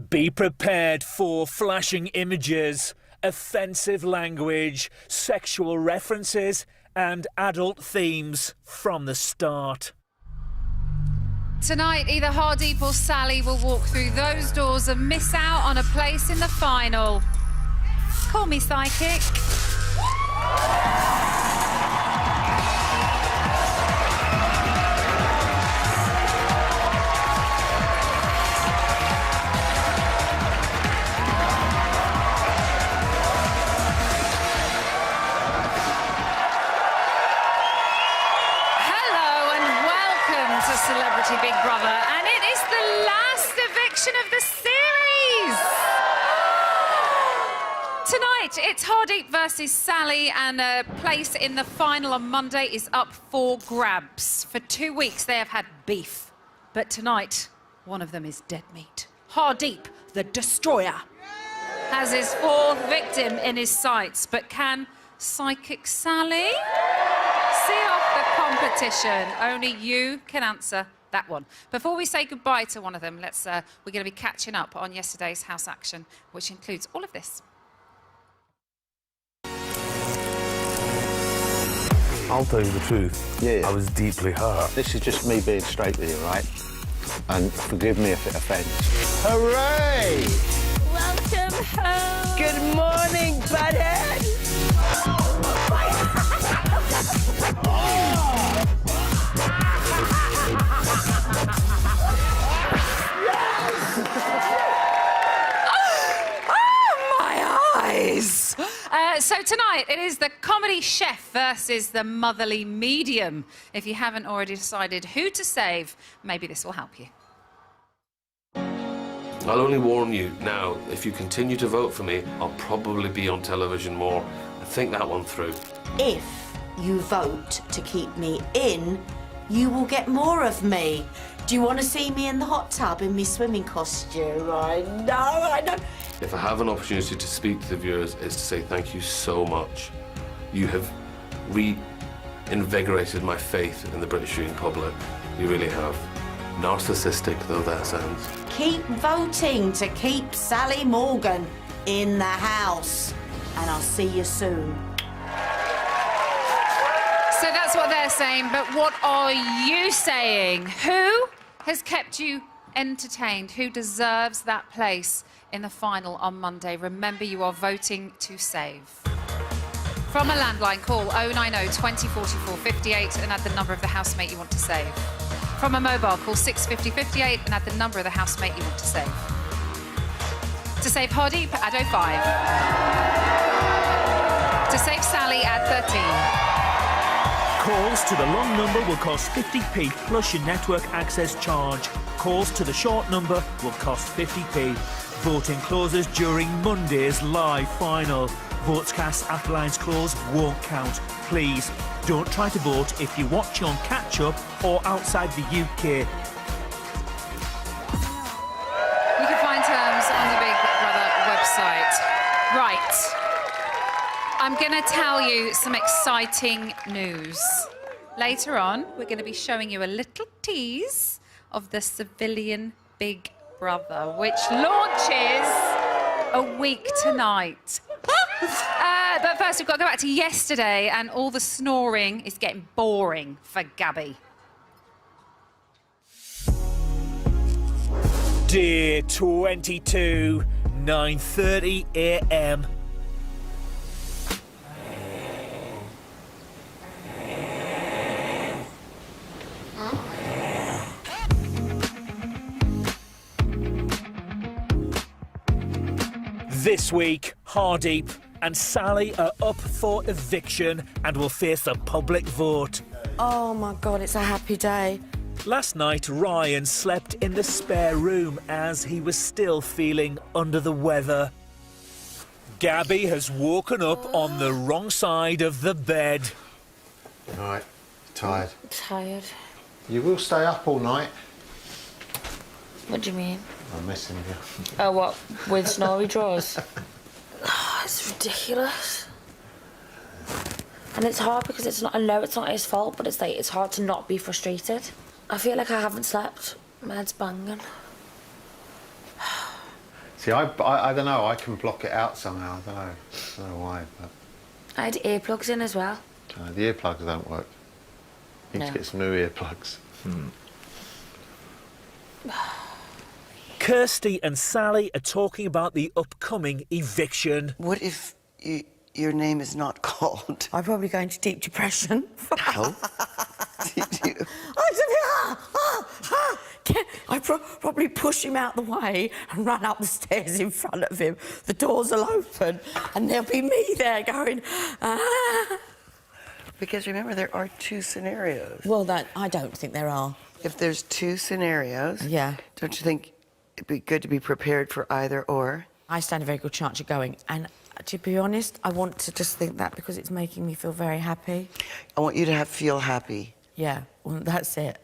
Be prepared for flashing images, offensive language, sexual references and adult themes from the start. Tonight, either Hardeep or Sally will walk through those doors and miss out on a place in the final. Call me psychic. Celebrity Big Brother, and it is the last eviction of the series. Tonight, it's Hardeep versus Sally, and a place in the final on Monday is up for grabs. For 2 weeks, they have had beef, but tonight, one of them is dead meat. Hardeep, the destroyer, has his fourth victim in his sights, but can Psychic Sally see off the competition? Only you can answer that one. Before we say goodbye to one of them, we're going to be catching up on yesterday's house action, which includes all of this. I'll tell you the truth. Yeah. I was deeply hurt. This is just me being straight with you, right? And forgive me if it offends. Hooray! Welcome home. Good morning, butthead! Oh, my eyes! So tonight, it is the comedy chef versus the motherly medium. If you haven't already decided who to save, maybe this will help you. I'll only warn you now, if you continue to vote for me, I'll probably be on television more. Think that one through. If you vote to keep me in, you will get more of me. Do you want to see me in the hot tub in my swimming costume? I know. If I have an opportunity to speak to the viewers, it's to say thank you so much. You have reinvigorated my faith in the British viewing public. You really have. Narcissistic though that sounds. Keep voting to keep Sally Morgan in the house. And I'll see you soon. So that's what they're saying, but what are you saying? Who has kept you entertained? Who deserves that place in the final on Monday? Remember, you are voting to save. From a landline, call 090 20 44 58 and add the number of the housemate you want to save. From a mobile, call 650 58 and add the number of the housemate you want to save. To save Hardeep, add 05. To save Sally, add 13. Calls to the long number will cost 50p plus your network access charge. Calls to the short number will cost 50p. Voting closes during Monday's live final. Votes cast after lines close won't count. Please, don't try to vote if you watch on catch-up or outside the UK. You can find terms on the Big Brother website. Right. I'm going to tell you some exciting news. Later on, we're going to be showing you a little tease of the civilian Big Brother, which launches a week tonight. But first, we've got to go back to yesterday, and all the snoring is getting boring for Gabby. Dear 22, 9:30 a.m. This week, Hardeep and Sally are up for eviction and will face a public vote. Oh my God, it's a happy day. Last night, Ryan slept in the spare room as he was still feeling under the weather. Gabby has woken up on the wrong side of the bed. All right, tired. Tired. You will stay up all night. What do you mean? I'm messing with you. Oh, what? With snowy drawers? Oh, it's ridiculous. And it's hard because it's not, I know it's not his fault, but it's like, it's hard to not be frustrated. I feel like I haven't slept. My head's banging. See, I don't know, I can block it out somehow, I don't know why, but... I had earplugs in as well. The earplugs don't work. You need No. to get some new earplugs. Kirsty and Sally are talking about the upcoming eviction. What if your name is not called? I'm probably going into deep depression. How? I'd probably push him out the way and run up the stairs in front of him. The doors will open and there'll be me there going, ah. Because remember, there are two scenarios. Well, I don't think there are. If there's two scenarios, Yeah. don't you think it'd be good to be prepared for either or? I stand a very good chance of going. And to be honest, I want to just think that because it's making me feel very happy. I want you to feel happy. Yeah, well, that's it.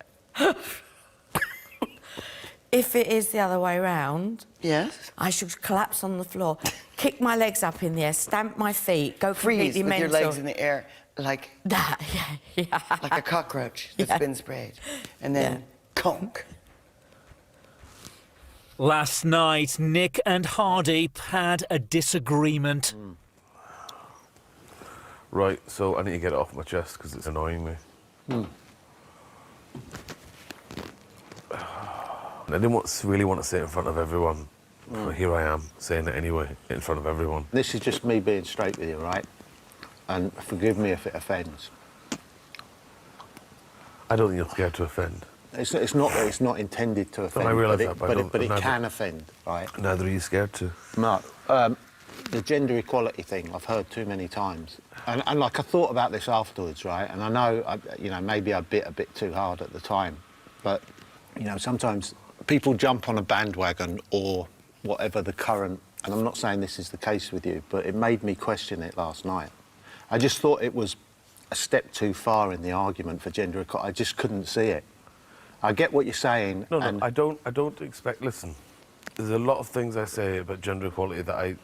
If it is the other way round, Yes? I should collapse on the floor, kick my legs up in the air, stamp my feet, go Freeze completely with mental. your legs in the air like That, yeah. like a cockroach that's Yeah. been sprayed. And then conk. Last night, Nick and Hardy had a disagreement. Right, so I need to get it off my chest because it's annoying me. I didn't really want to say it in front of everyone, but here I am, saying it anyway, in front of everyone. This is just me being straight with you, right? And forgive me if it offends. I don't think you're scared to offend. It's not intended to offend, I realise but that, but it neither- can offend, right? Neither are you scared to. Mark, the gender equality thing I've heard too many times, and like I thought about this afterwards, right? And I know, maybe I bit a bit too hard at the time, but sometimes people jump on a bandwagon or whatever the current, and I'm not saying this is the case with you, but it made me question it last night. I just thought it was a step too far in the argument for gender equality. I just couldn't see it. I get what you're saying. No, and I don't expect... Listen, there's a lot of things I say about gender equality that I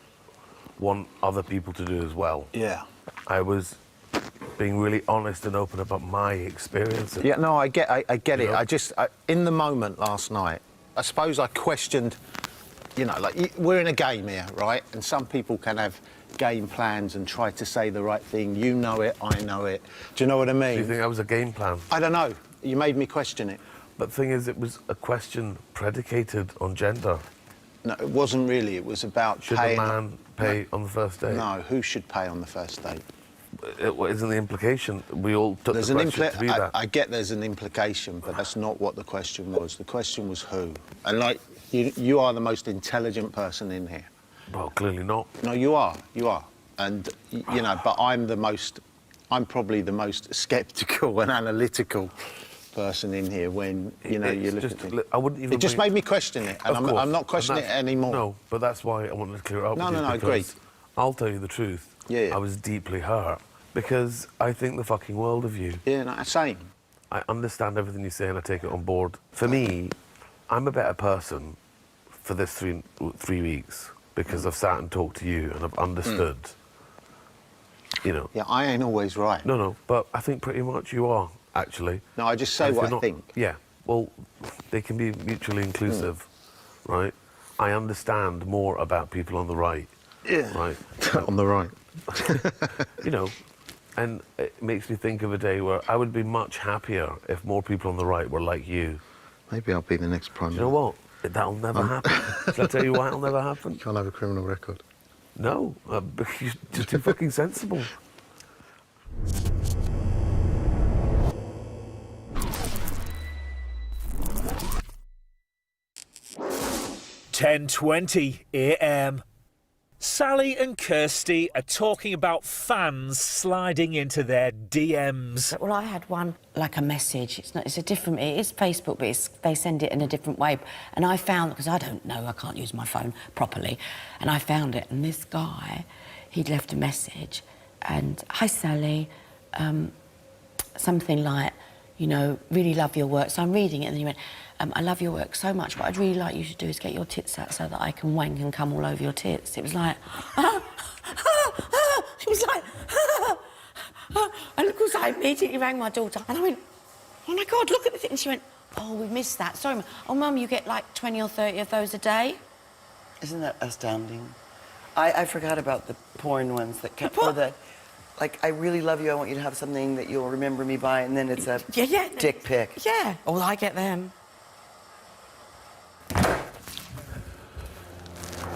want other people to do as well. Yeah. I was being really honest and open about my experience. Yeah, no, I get it. know? In the moment last night, I suppose I questioned, we're in a game here, right? And some people can have game plans and try to say the right thing. You know it, I know it. Do you know what I mean? Do you think that was a game plan? I don't know. You made me question it. But the thing is, it was a question predicated on gender. No, it wasn't really. It was about Should paying... a man pay on the first date? No, who should pay on the first date? Isn't the implication we all took There's the question to be that? I get there's an implication, but that's not what the question was. The question was who. And, you are the most intelligent person in here. Well, clearly not. No, you are. And, but I'm probably the most sceptical and analytical person in here when, you look at things. I wouldn't even... It just made me question it, and Of course, I'm not questioning it anymore. No, but that's why I wanted to clear it up. No, with you, no, because agreed. I'll tell you the truth. Yeah. I was deeply hurt because I think the fucking world of you. Yeah, no, same. I understand everything you say and I take it on board. For me, I'm a better person for this three weeks because I've sat and talked to you and I've understood, Yeah, I ain't always right. No, but I think pretty much you are, actually. No, I just say And if what you're I think. Yeah, well, they can be mutually inclusive, right? I understand more about people on the right. Yeah. Right. On the right. And it makes me think of a day where I would be much happier if more people on the right were like you. Maybe I'll be the next Prime Do you know what? That'll never happen. Shall I tell you why it'll never happen? Can't have a criminal record. No, you're just too fucking sensible. (10:20 a.m). Sally and Kirsty are talking about fans sliding into their DMs. Well, I had one, like a message. It is Facebook, but they send it in a different way. And I found, because I don't know, I can't use my phone properly, and I found it, and this guy, he'd left a message, and, "Hi, Sally," something like, really love your work. So I'm reading it, and then he went, "I love your work so much, what I'd really like you to do is get your tits out so that I can wank and come all over your tits." It was like, it was like, and of course I immediately rang my daughter, and I went, "Oh my God, look at this," and she went, "Oh, we missed that, sorry, Mum. Oh, Mum, you get like 20 or 30 of those a day?" Isn't that astounding? I forgot about the porn ones that kept, or the, like, I really love you, I want you to have something that you'll remember me by, and then it's a dick pic. Yeah. Oh, well, I get them.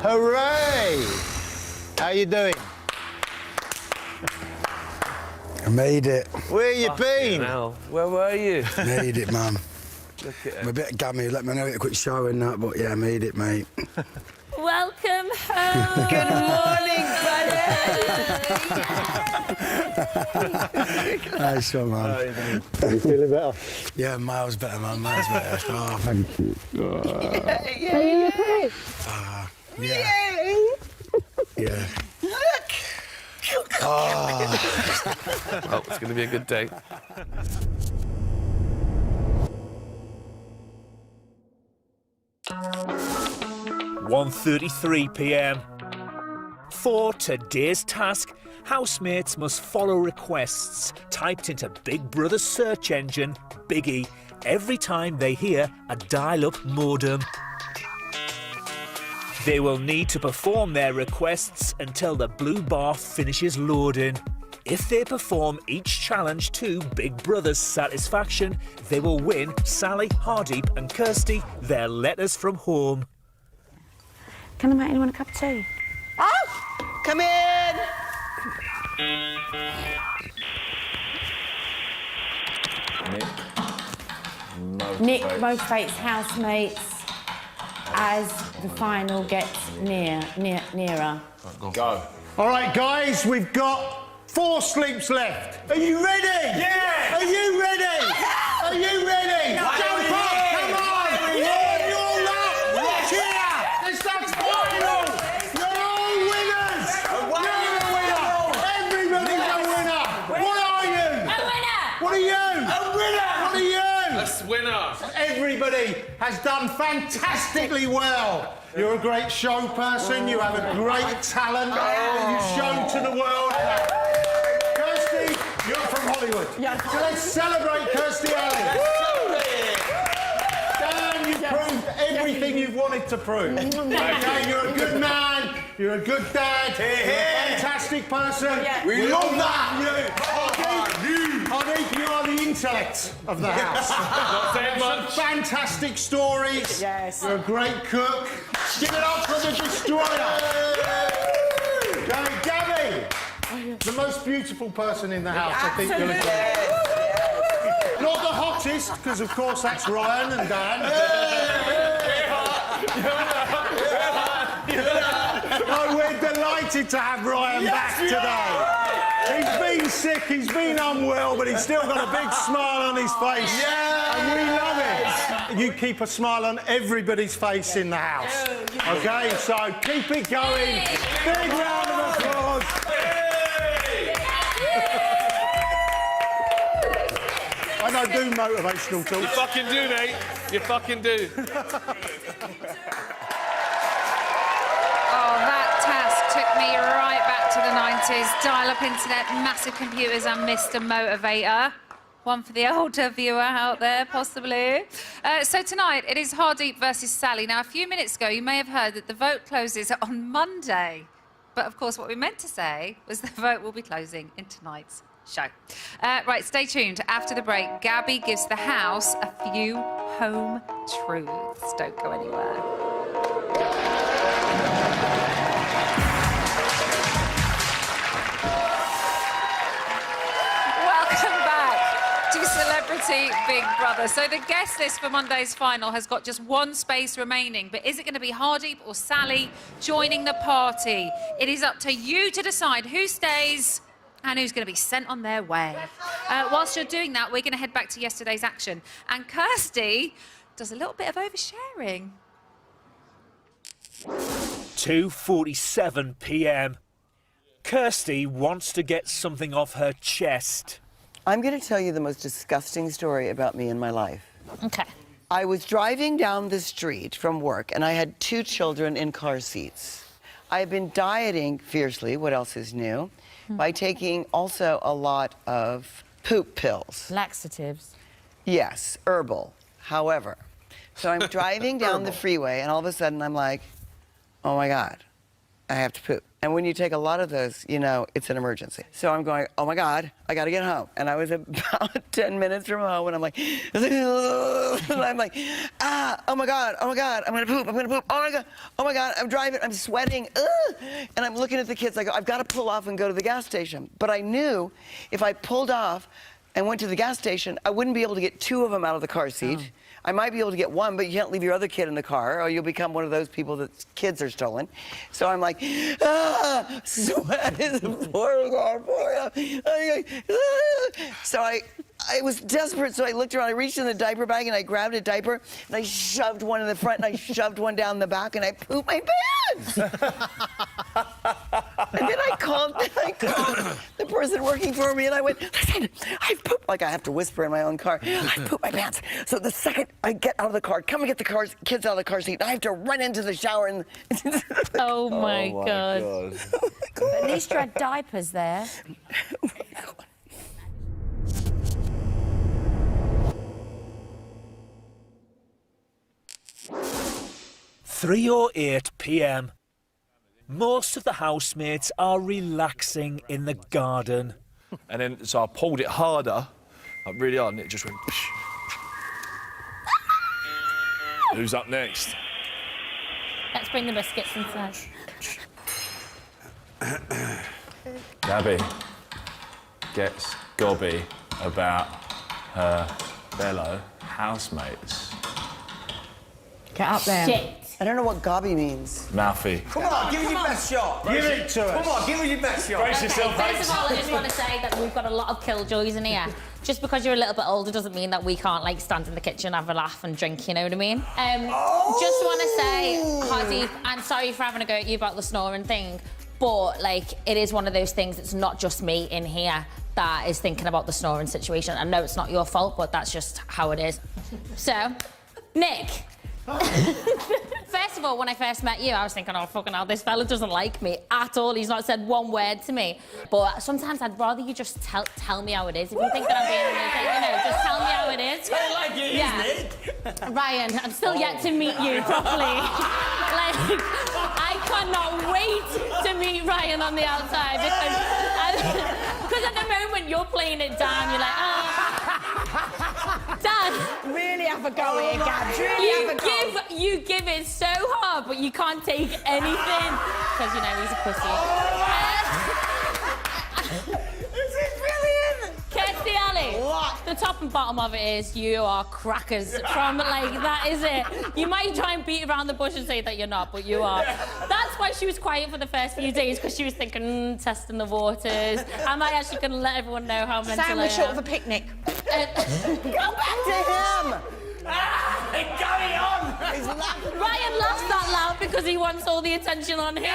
Hooray! How you doing? I made it. Where you been? Now, where were you? Made it, man. Look at it. I'm a bit gammy. Let me know a quick shower and that, but yeah, I made it, mate. Welcome home. Good morning, buddy. Nice one, man. Are you feeling better? Yeah, miles better, man. Miles better. Oh, thank you. Yeah. Yeah. Oh, it's going to be a good day. 1:33 p.m. For today's task, housemates must follow requests typed into Big Brother's search engine, Biggie, every time they hear a dial-up modem. They will need to perform their requests until the blue bar finishes loading. If they perform each challenge to Big Brother's satisfaction, they will win Sally, Hardeep and Kirsty their letters from home. Can I make anyone a cup of tea? Oh! Come in! Nick motivates housemates as the final gets nearer. Go. All right, guys, we've got 4 sleeps left. Are you ready? Yeah! Are you ready? Are you ready? Jump up! Come on! You're all up! Cheer! It's the final! You're all winners! You're a winner! Everybody's a winner! What are you? A winner! What are you? A winner! What are you? A winner. Everybody has done fantastically well. You're a great show person, you have a great talent, you've shown to the world. Kirsty, you're from Hollywood. So let's celebrate Kirsty Alley. Dan, you've proved everything you've wanted to prove. Okay, you're a good man, you're a good dad, you're a fantastic person. We love that. Hardeep, you are the intellect of the house. Not saying much. Some fantastic stories. Yes. You're a great cook. Give it up for the destroyer. Gabby, the most beautiful person in the house, I think you'll agree. Not the hottest, because of course that's Ryan and Dan. No, we're delighted to have Ryan back today. He's been sick, he's been unwell, but he's still got a big smile on his face. And we love it. You keep a smile on everybody's face in the house. Okay, so keep it going. Big round of applause. I don't do motivational talks. You fucking do, mate. You fucking do. Oh, that task took me right back to the 90s. Dial-up internet, massive computers and Mr. Motivator. One for the older viewer out there, possibly. So tonight, it is Hardeep versus Sally. Now, a few minutes ago, you may have heard that the vote closes on Monday. But, of course, what we meant to say was the vote will be closing in tonight's show. Right, stay tuned. After the break, Gabby gives the house a few home truths. Don't go anywhere. Celebrity Big Brother. So the guest list for Monday's final has got just one space remaining, but is it going to be Hardeep or Sally joining the party? It is up to you to decide who stays and who's going to be sent on their way. Whilst you're doing that, we're going to head back to yesterday's action, and Kirsty does a little bit of oversharing. 2:47 p.m. Kirsty wants to get something off her chest. I'm going to tell you the most disgusting story about me in my life. Okay. I was driving down the street from work, and I had 2 children in car seats. I've been dieting fiercely, what else is new, by taking also a lot of poop pills. Laxatives. Yes, herbal. However, so I'm driving down the freeway, and all of a sudden I'm like, oh my God, I have to poop. And when you take a lot of those, you know, it's an emergency. So I'm going, oh my God, I got to get home. And I was about 10 minutes from home, and I'm like, and I'm like, oh my God, I'm going to poop, oh my God, I'm driving, I'm sweating, and I'm looking at the kids, I go, I've got to pull off and go to the gas station. But I knew if I pulled off and went to the gas station, I wouldn't be able to get 2 of them out of the car seat. Oh. I might be able to get 1, but you can't leave your other kid in the car, or you'll become one of those people that kids are stolen. So I'm like, sweat is pouring on. So I was desperate, so I looked around, I reached in the diaper bag, and I grabbed a diaper, and I shoved one in the front, and I shoved one down the back, and I pooped my pants! And then I called the person working for me, and I went, listen, I pooped, like I have to whisper in my own car, I pooped my pants. So the second I get out of the car, come and get the kids out of the car seat, and I have to run into the shower and... Oh my God. But at least you had diapers there. (3:08 p.m). Most of the housemates are relaxing in the garden. And then, so I pulled it harder, like really hard, and it just went... Psh. Who's up next? Let's bring the biscuits inside. Gabby gets gobby about her fellow housemates. Get up there. Shit. I don't know what gobby means. Mouthy. Come on, give us your best shot. Give it to us. Come on, give us your best shot. Brace yourself, First of all, I just want to say that we've got a lot of killjoys in here. Just because you're a little bit older doesn't mean that we can't, like, stand in the kitchen, have a laugh and drink, you know what I mean? Just want to say, Hardeep, I'm sorry for having a go at you about the snoring thing, but, like, it is one of those things, it's not just me in here that is thinking about the snoring situation. I know it's not your fault, but that's just how it is. So, Nick. First of all, when I first met you, I was thinking, oh, fucking hell, this fella doesn't like me at all. He's not said one word to me. But sometimes I'd rather you just tell me how it is. If you think that I'm being, you know, just tell me how it is. Tell it like it is, Nick. Ryan, I'm still yet to meet you properly. Like, I cannot wait to meet Ryan on the outside because at the moment you're playing it down. You're like, oh, Dad. Really have a go here, Gabs. Really have a go. You give it so hard, but you can't take anything because you know he's a pussy. This is brilliant. Kirsty Alley, the top and bottom of it is you are crackers. From like that is it. You might try and beat around the bush and say that you're not, but you are. That's why she was quiet for the first few days because she was thinking, testing the waters. Am I actually going to let everyone know how mental I am? Sam was short of a picnic. Go back to him! It's going on. Ryan laughs that loud because he wants all the attention on here.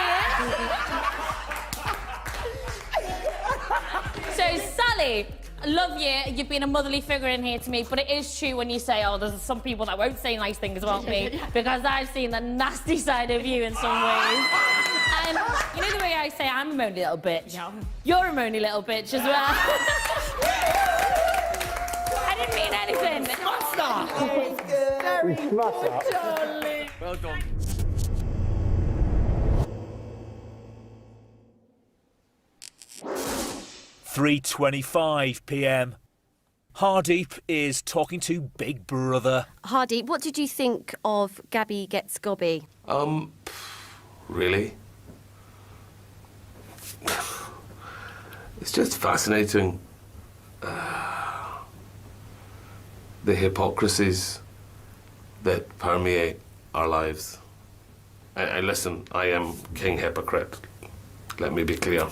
So, Sally, I love you. You've been a motherly figure in here to me, but it is true when you say, oh, there's some people that won't say nice things about me because I've seen the nasty side of you in some ways. And you know the way I say I'm a moany little bitch? You're a moany little bitch as well. I didn't mean anything. Very good, darling. Well done. (3:25 p.m). Hardeep is talking to Big Brother. Hardeep, what did you think of Gabby Gets Gobby? Really? It's just fascinating. The hypocrisies that permeate our lives. And listen, I am king hypocrite. Let me be clear.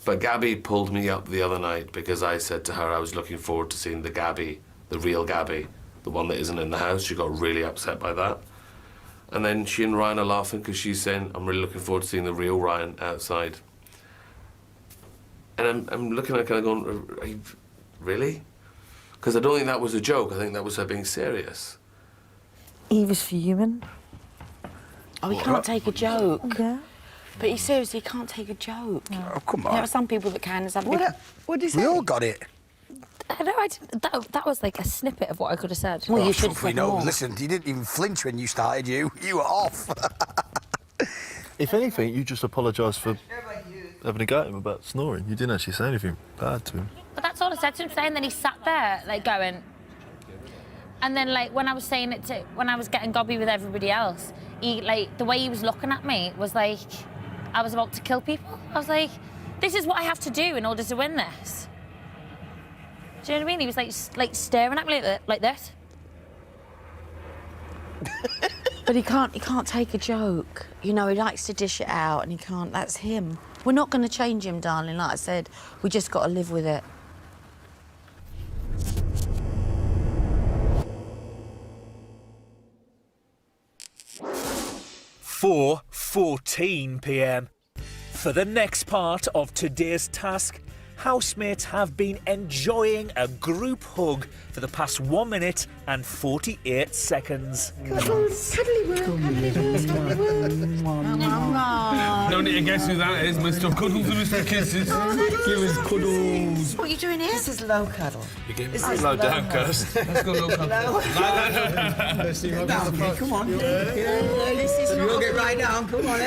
But Gabby pulled me up the other night because I said to her I was looking forward to seeing the Gabby, the real Gabby, the one that isn't in the house. She got really upset by that. And then she and Ryan are laughing because she's saying, I'm really looking forward to seeing the real Ryan outside. And I'm looking at her kind of going, are you, really? Because I don't think that was a joke. I think that was her being serious. He was fuming. Oh, he can't take a joke. Yeah. But he seriously can't take a joke. Oh, come on. There are some people that can. What did he say? We all got it. No, I didn't. That was like a snippet of what I could have said. Well, you should We have know. more. Listen, you didn't even flinch when you started. You were off. If anything, you just apologise for having a go at him about snoring. You didn't actually say anything bad to him. But that's all I said to him today, and then he sat there, like, going... And then, like, when I was saying it to... When I was getting gobby with everybody else, he, like, the way he was looking at me was like I was about to kill people. I was like, this is what I have to do in order to win this. Do you know what I mean? He was, like staring at me like this. But he can't take a joke. You know, he likes to dish it out and he can't, that's him. We're not going to change him, darling, like I said. We just got to live with it. For 14 p.m. For the next part of today's task, housemates have been enjoying a group hug for the past 1 minute and 48 seconds. Cuddly No need to guess who that is, Mr. Cuddles and Mr. Kisses. Give us cuddles. What are you doing here? This is low cuddle. You're getting slow down, Kirst. Let's go, low cuddle. Come on. We'll get right down. Come on.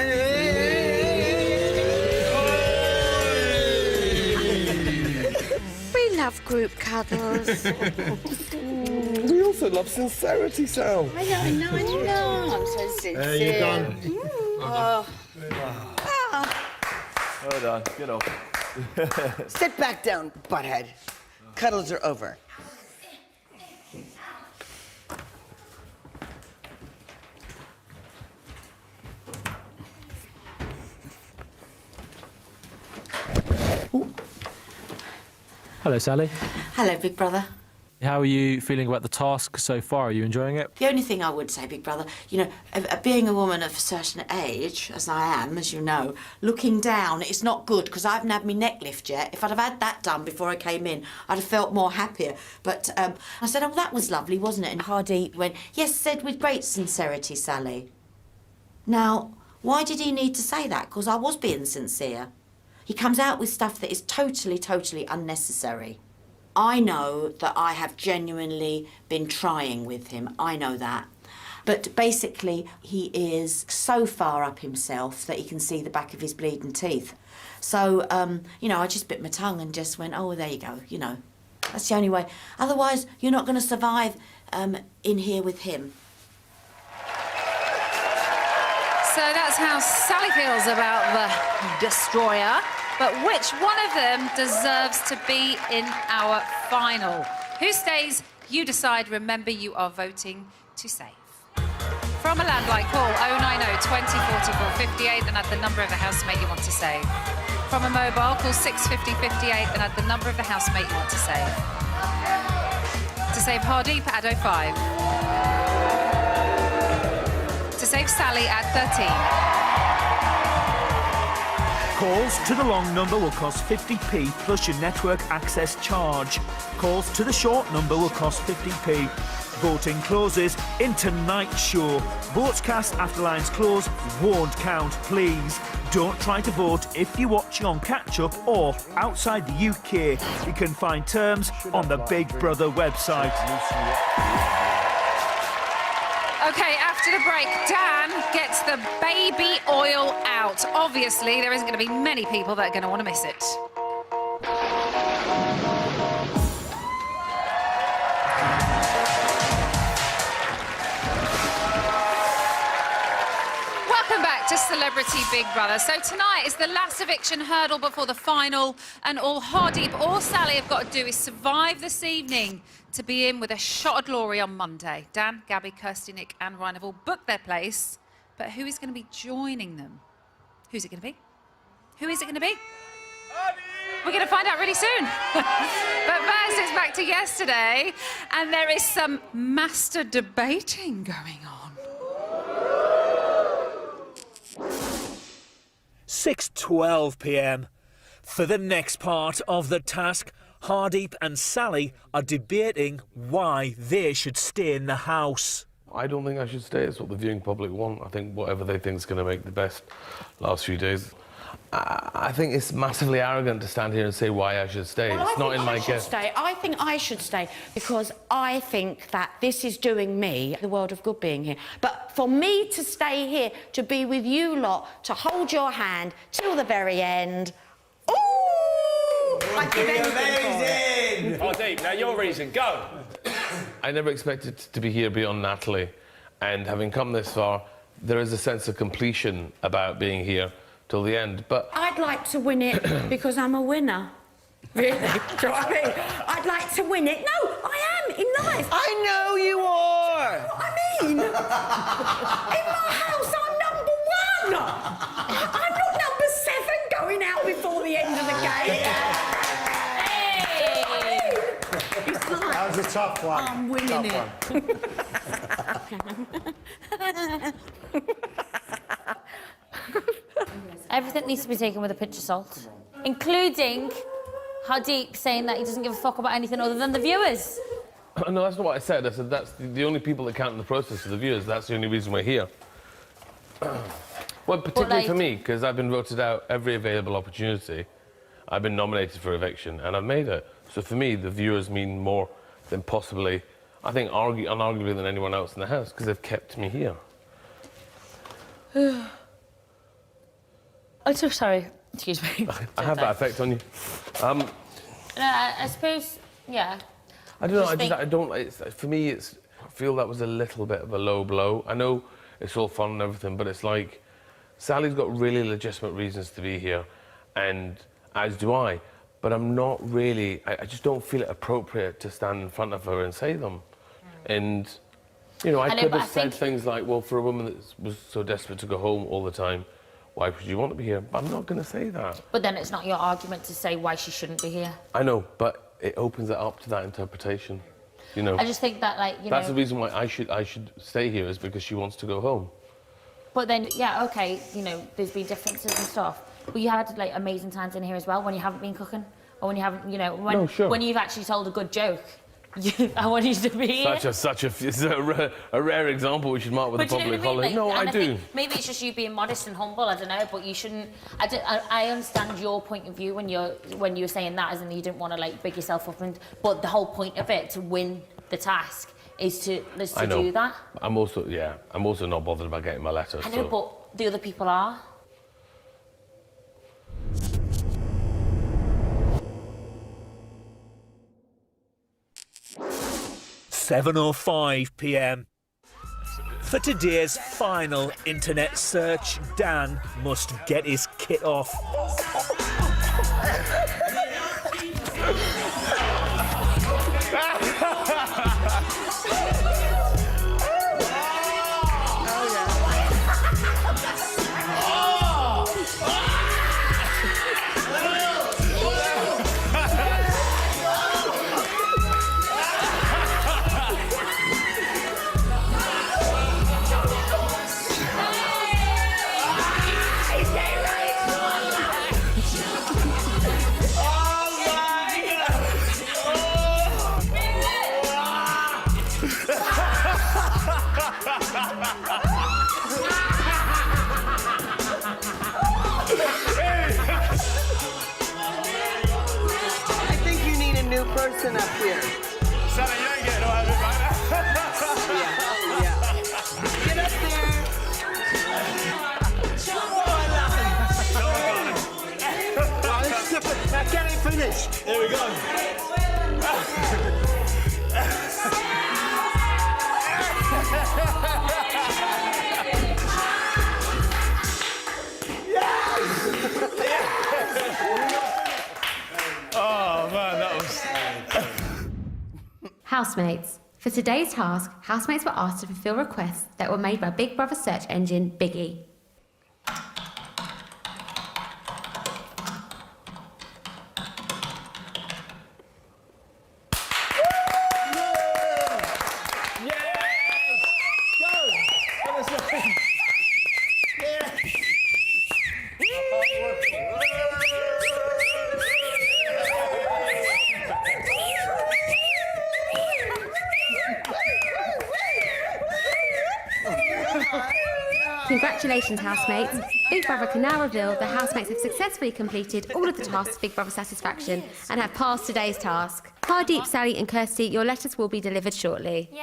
We love group cuddles. We also love sincerity, Sal. I know. I'm so sincere. There you go. Well done. Get off. Sit back down, butthead. Cuddles are over. Hello, Sally. Hello, Big Brother. How are you feeling about the task so far? Are you enjoying it? The only thing I would say, Big Brother, you know, being a woman of a certain age, as I am, as you know, looking down, it's not good because I haven't had my neck lift yet. If I'd have had that done before I came in, I'd have felt more happier. But I said, oh, that was lovely, wasn't it? And Hardy went, yes, said with great sincerity, Sally. Now, why did he need to say that? Because I was being sincere. He comes out with stuff that is totally, totally unnecessary. I know that I have genuinely been trying with him. I know that. But basically, he is so far up himself that he can see the back of his bleeding teeth. So, you know, I just bit my tongue and just went, oh, there you go, you know. That's the only way. Otherwise, you're not going to survive in here with him. So that's how Sally feels about the Destroyer. But which one of them deserves to be in our final? Who stays? You decide. Remember, you are voting to save. From a landline, call 090 20 44 58 and add the number of the housemate you want to save. From a mobile, call 650 58 and add the number of the housemate you want to save. To save Hardeep, add 05. To save Sally, add 13. Calls to the long number will cost 50p plus your network access charge. Calls to the short number will cost 50p. Voting closes in tonight's show. Votes cast after lines close won't count, please. Don't try to vote if you're watching on catch-up or outside the UK. You can find terms on the Big Brother website. OK, after the break, Dan gets the baby oil out. Obviously, there isn't going to be many people that are going to want to miss it. Welcome back to Celebrity Big Brother. So tonight is the last eviction hurdle before the final, and all Hardeep or Sally have got to do is survive this evening to be in with a shot of glory on Monday. Dan, Gabby, Kirsty, Nick and Ryan have all booked their place, but who is going to be joining them? Who's it going to be? Who is it going to be? We're going to find out really soon. But first, it's back to yesterday, and there is some master debating going on. 6:12 p.m. For the next part of the task, Hardeep and Sally are debating why they should stay in the house. I don't think I should stay. It's what the viewing public want. I think whatever they think is going to make the best last few days. I think it's massively arrogant to stand here and say why I should stay. Well, it's not in my gift. I think I should stay because I think that this is doing me the world of good being here. But for me to stay here, to be with you lot, to hold your hand till the very end, ooh! I'd give anything for it. Deep, now your reason, go. I never expected to be here beyond Natalie, and having come this far, there is a sense of completion about being here till the end, but... I'd like to win it because I'm a winner. Really? Do you know what I mean? I'd like to win it. No, I am in life. I know you are. What I mean? In my house, I'm number one. I'm not number 7 going out before the end of the game. Hey! It's like, That was a tough one. I'm winning it. Everything needs to be taken with a pinch of salt, including Hardeep saying that he doesn't give a fuck about anything other than the viewers. No, that's not what I said. I said that's the only people that count in the process are the viewers. That's the only reason we're here. Well, particularly for me, because I've been voted out every available opportunity. I've been nominated for eviction, and I've made it. So for me, the viewers mean more than possibly, I think, unarguably than anyone else in the house, because they've kept me here. I'm so sorry. Excuse me. I have that effect on you. No, I suppose, yeah. I don't know. For me, I feel that was a little bit of a low blow. I know it's all fun and everything, but it's like Sally's got really legitimate reasons to be here, and as do I. But I'm not really. I just don't feel it appropriate to stand in front of her and say them. And you know, I could have said things like, "Well, for a woman that was so desperate to go home all the time, why would you want to be here?" But I'm not going to say that. But then it's not your argument to say why she shouldn't be here. I know, but it opens it up to that interpretation. You know. I just think that, like, you know. That's the reason why I should stay here, is because she wants to go home. But then, yeah, okay, you know, there's been differences and stuff. But you had, like, amazing times in here as well when you haven't been cooking. Or when you haven't, you know, when you've actually told a good joke. I want you to be here. Such a rare example we should mark with a public holiday. No, I do. Maybe it's just you being modest and humble, I don't know, but you shouldn't... I understand your point of view when you're saying that, as in you didn't want to, like, big yourself up, but the whole point of it, to win the task, is to do that. I'm also not bothered about getting my letter. I know, but the other people are. .05 p.m. For today's final internet search, Dan must get his kit off. I think you need a new person up here. Sally, you ain't getting all of it right now. Yeah. Get up there. Now get it finished. Here we go. Oh man, that was... Housemates. For today's task, housemates were asked to fulfill requests that were made by Big Brother search engine Biggie. Congratulations, housemates. Big Brother can now reveal the housemates have successfully completed all of the tasks to Big Brother's satisfaction and have passed today's task. Hardeep, Sally and Kirsty, your letters will be delivered shortly. Yay!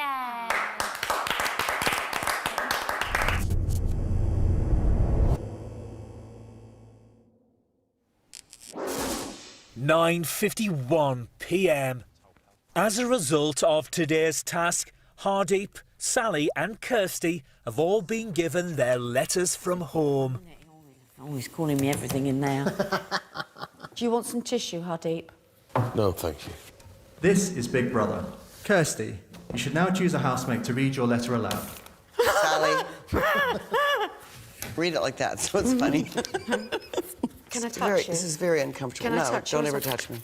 9:51 p.m. As a result of today's task, Hardeep, Sally and Kirsty have all been given their letters from home. Oh, he's calling me everything in there. Do you want some tissue, Hardeep? No, thank you. This is Big Brother. Kirsty, you should now choose a housemate to read your letter aloud. Sally. Read it like that, so it's funny. Can I touch you? This is very uncomfortable. Can I no, touch don't you? ever touch me.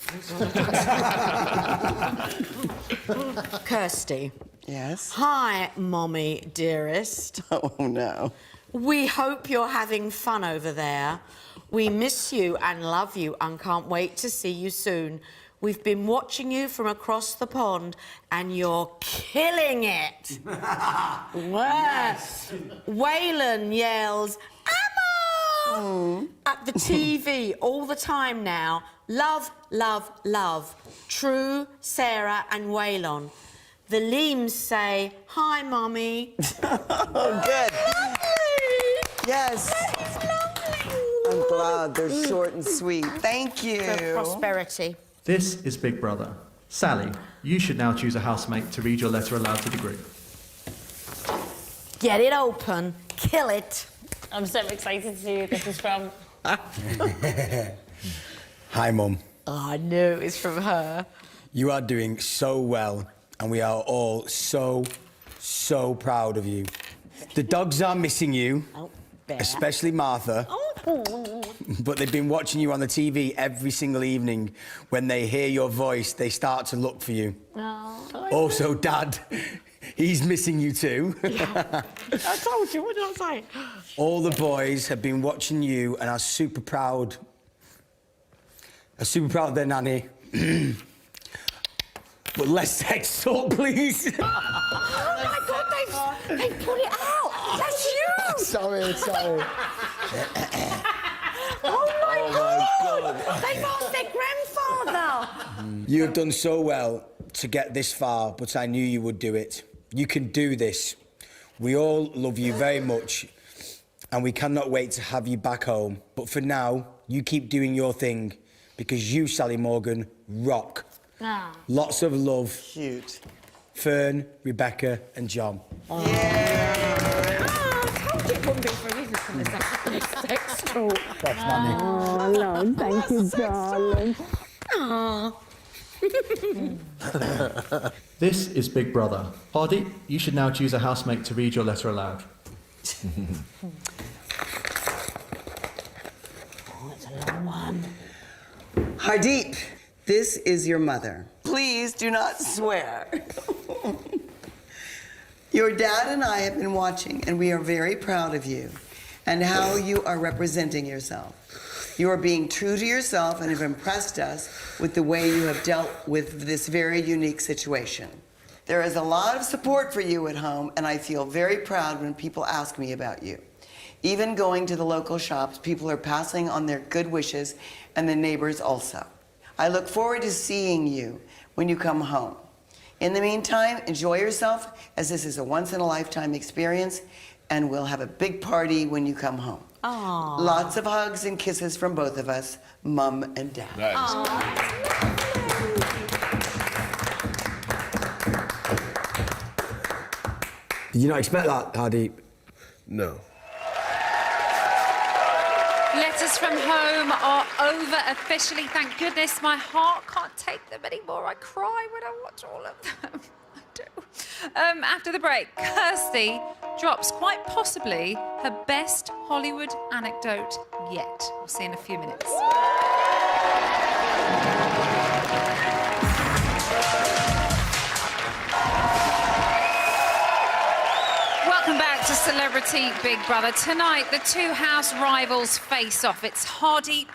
Kirsty. Yes? Hi, Mommy, dearest. Oh, no. We hope you're having fun over there. We miss you and love you and can't wait to see you soon. We've been watching you from across the pond and you're killing it. Yes. Waylon yells, Emma! At the TV all the time now. Love, love, love. True, Sarah and Waylon. The Leams say, hi, Mummy. Oh, good. Yes. I'm glad they're short and sweet. Thank you. For prosperity. This is Big Brother. Sally, you should now choose a housemate to read your letter aloud to the group. Get it open. Kill it. I'm so excited to see who this is from. Hi, Mum. Oh, I knew it was from her. You are doing so well, and we are all so proud of you. The dogs are missing you, especially Martha. But they've been watching you on the TV every single evening. When they hear your voice, they start to look for you. Also, Dad, he's missing you too. I told you, what did I say? All the boys have been watching you and are super proud. Are super proud of their nanny. But less sex talk, please. Oh my God, they've put it out. That's you. Sorry. Oh my God. They've asked their grandfather. You have done so well to get this far, but I knew you would do it. You can do this. We all love you very much, and we cannot wait to have you back home. But for now, you keep doing your thing, because you, Sally Morgan, rock. Lots of love. Cute. Fern, Rebecca and John. I told you it wouldn't be for a reason from the sex talk. That's money. Oh, no, thank you, darling. This is Big Brother. Hardy, you should now choose a housemate to read your letter aloud. Oh, it's a long one. Hardeep, this is your mother. Please do not swear. Your dad and I have been watching, and we are very proud of you and how you are representing yourself. You are being true to yourself and have impressed us with the way you have dealt with this very unique situation. There is a lot of support for you at home, and I feel very proud when people ask me about you. Even going to the local shops, people are passing on their good wishes, and the neighbors also. I look forward to seeing you when you come home. In the meantime, enjoy yourself, as this is a once-in-a-lifetime experience, and we'll have a big party when you come home. Aww. Lots of hugs and kisses from both of us, Mum and Dad. Did you not expect that, Hardeep? No. Letters from home are over officially. Thank goodness. My heart can't take them anymore. I cry when I watch all of them. I do. After the break, Kirsty drops quite possibly her best Hollywood anecdote yet. We'll see in a few minutes. Welcome back to Celebrity Big Brother. Tonight, the two house rivals face off. It's Hardeep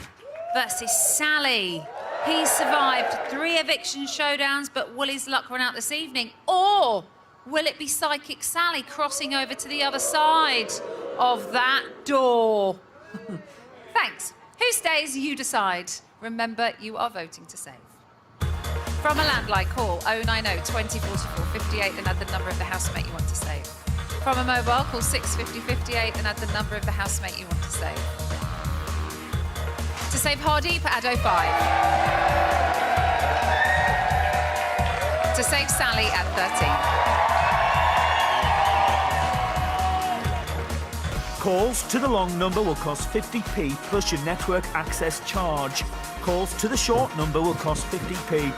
versus Sally. He survived 3 eviction showdowns, but will his luck run out this evening? Or will it be Psychic Sally crossing over to the other side? of that door. Thanks. Who stays, you decide. Remember, you are voting to save. From a landline, call 090 20 44 58 and add the number of the housemate you want to save. From a mobile, call 650 58 and add the number of the housemate you want to save. To save Hardeep, add 05. To save Sally, add 13. Calls to the long number will cost 50p plus your network access charge. Calls to the short number will cost 50p.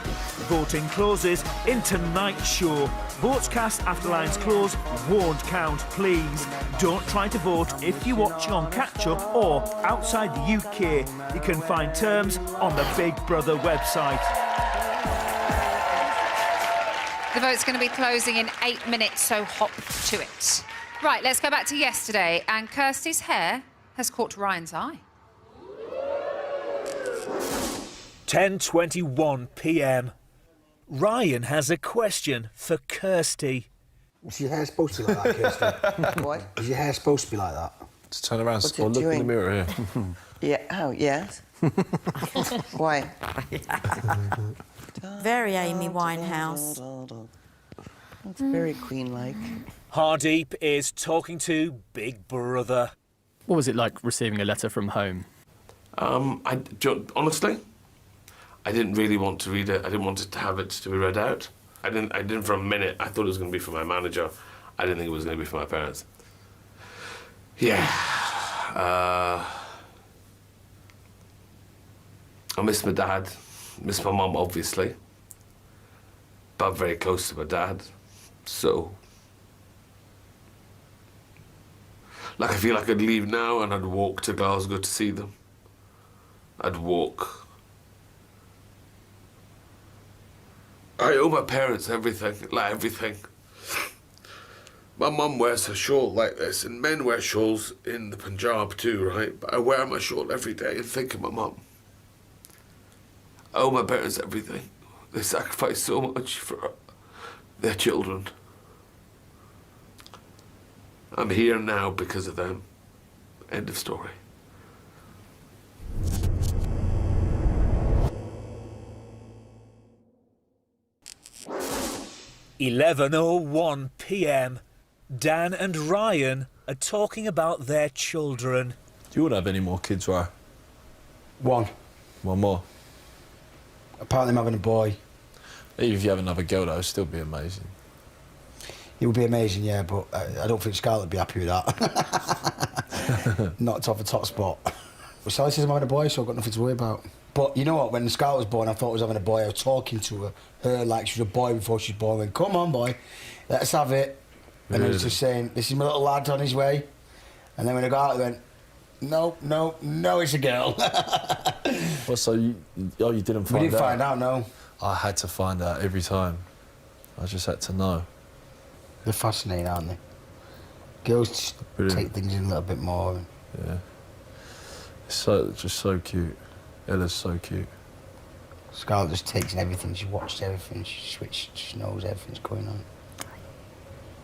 Voting closes in tonight's show. Votes cast after lines close won't count, please. Don't try to vote if you're watching on catch-up or outside the UK. You can find terms on the Big Brother website. The vote's going to be closing in 8 minutes, so hop to it. Right, let's go back to yesterday, and Kirsty's hair has caught Ryan's eye. 10:21 p.m. Ryan has a question for Kirsty. Is your hair supposed to be like that, Kirsty? What? Is your hair supposed to be like that? Just turn around What's or it look in the doing? mirror here. Yeah. Oh, yes. Why? Very Amy Winehouse. It's very queen-like. Hardeep is talking to Big Brother. What was it like receiving a letter from home? Honestly, I didn't really want to read it. I didn't want it to have it to be read out. I didn't for a minute. I thought it was going to be for my manager. I didn't think it was going to be for my parents. Yeah. I miss my dad. Miss my mum, obviously. But I'm very close to my dad. So, like, I feel like I'd leave now and I'd walk to Glasgow to see them. I'd walk. I owe my parents everything, like everything. My mum wears her shawl like this, and men wear shawls in the Punjab too, right? But I wear my shawl every day and think of my mum. I owe my parents everything. They sacrificed so much for their children. I'm here now because of them. End of story. (11:01 p.m. Dan and Ryan are talking about their children. Do you want to have any more kids, Ryan? One. One more? Apparently I'm having a boy. Even if you have another girl, that would still be amazing. It would be amazing, yeah, but I don't think Scarlett would be happy with that. Not top of top spot. Well, Sally says I'm having a boy, so I've got nothing to worry about. But you know what, when Scarlett was born, I thought I was having a boy. I was talking to her like she was a boy before she was born. I went, come on, boy, let's have it. And I was just saying, this is my little lad on his way. And then when I got out, I went, no, it's a girl. Well, so you didn't find out? We didn't find out, no. I had to find out every time. I just had to know. They're fascinating, aren't they? Girls just take things in a little bit more. Yeah. It's just so cute. Ella's so cute. Scarlett just takes in everything. She watches everything. She switches. She knows everything's going on.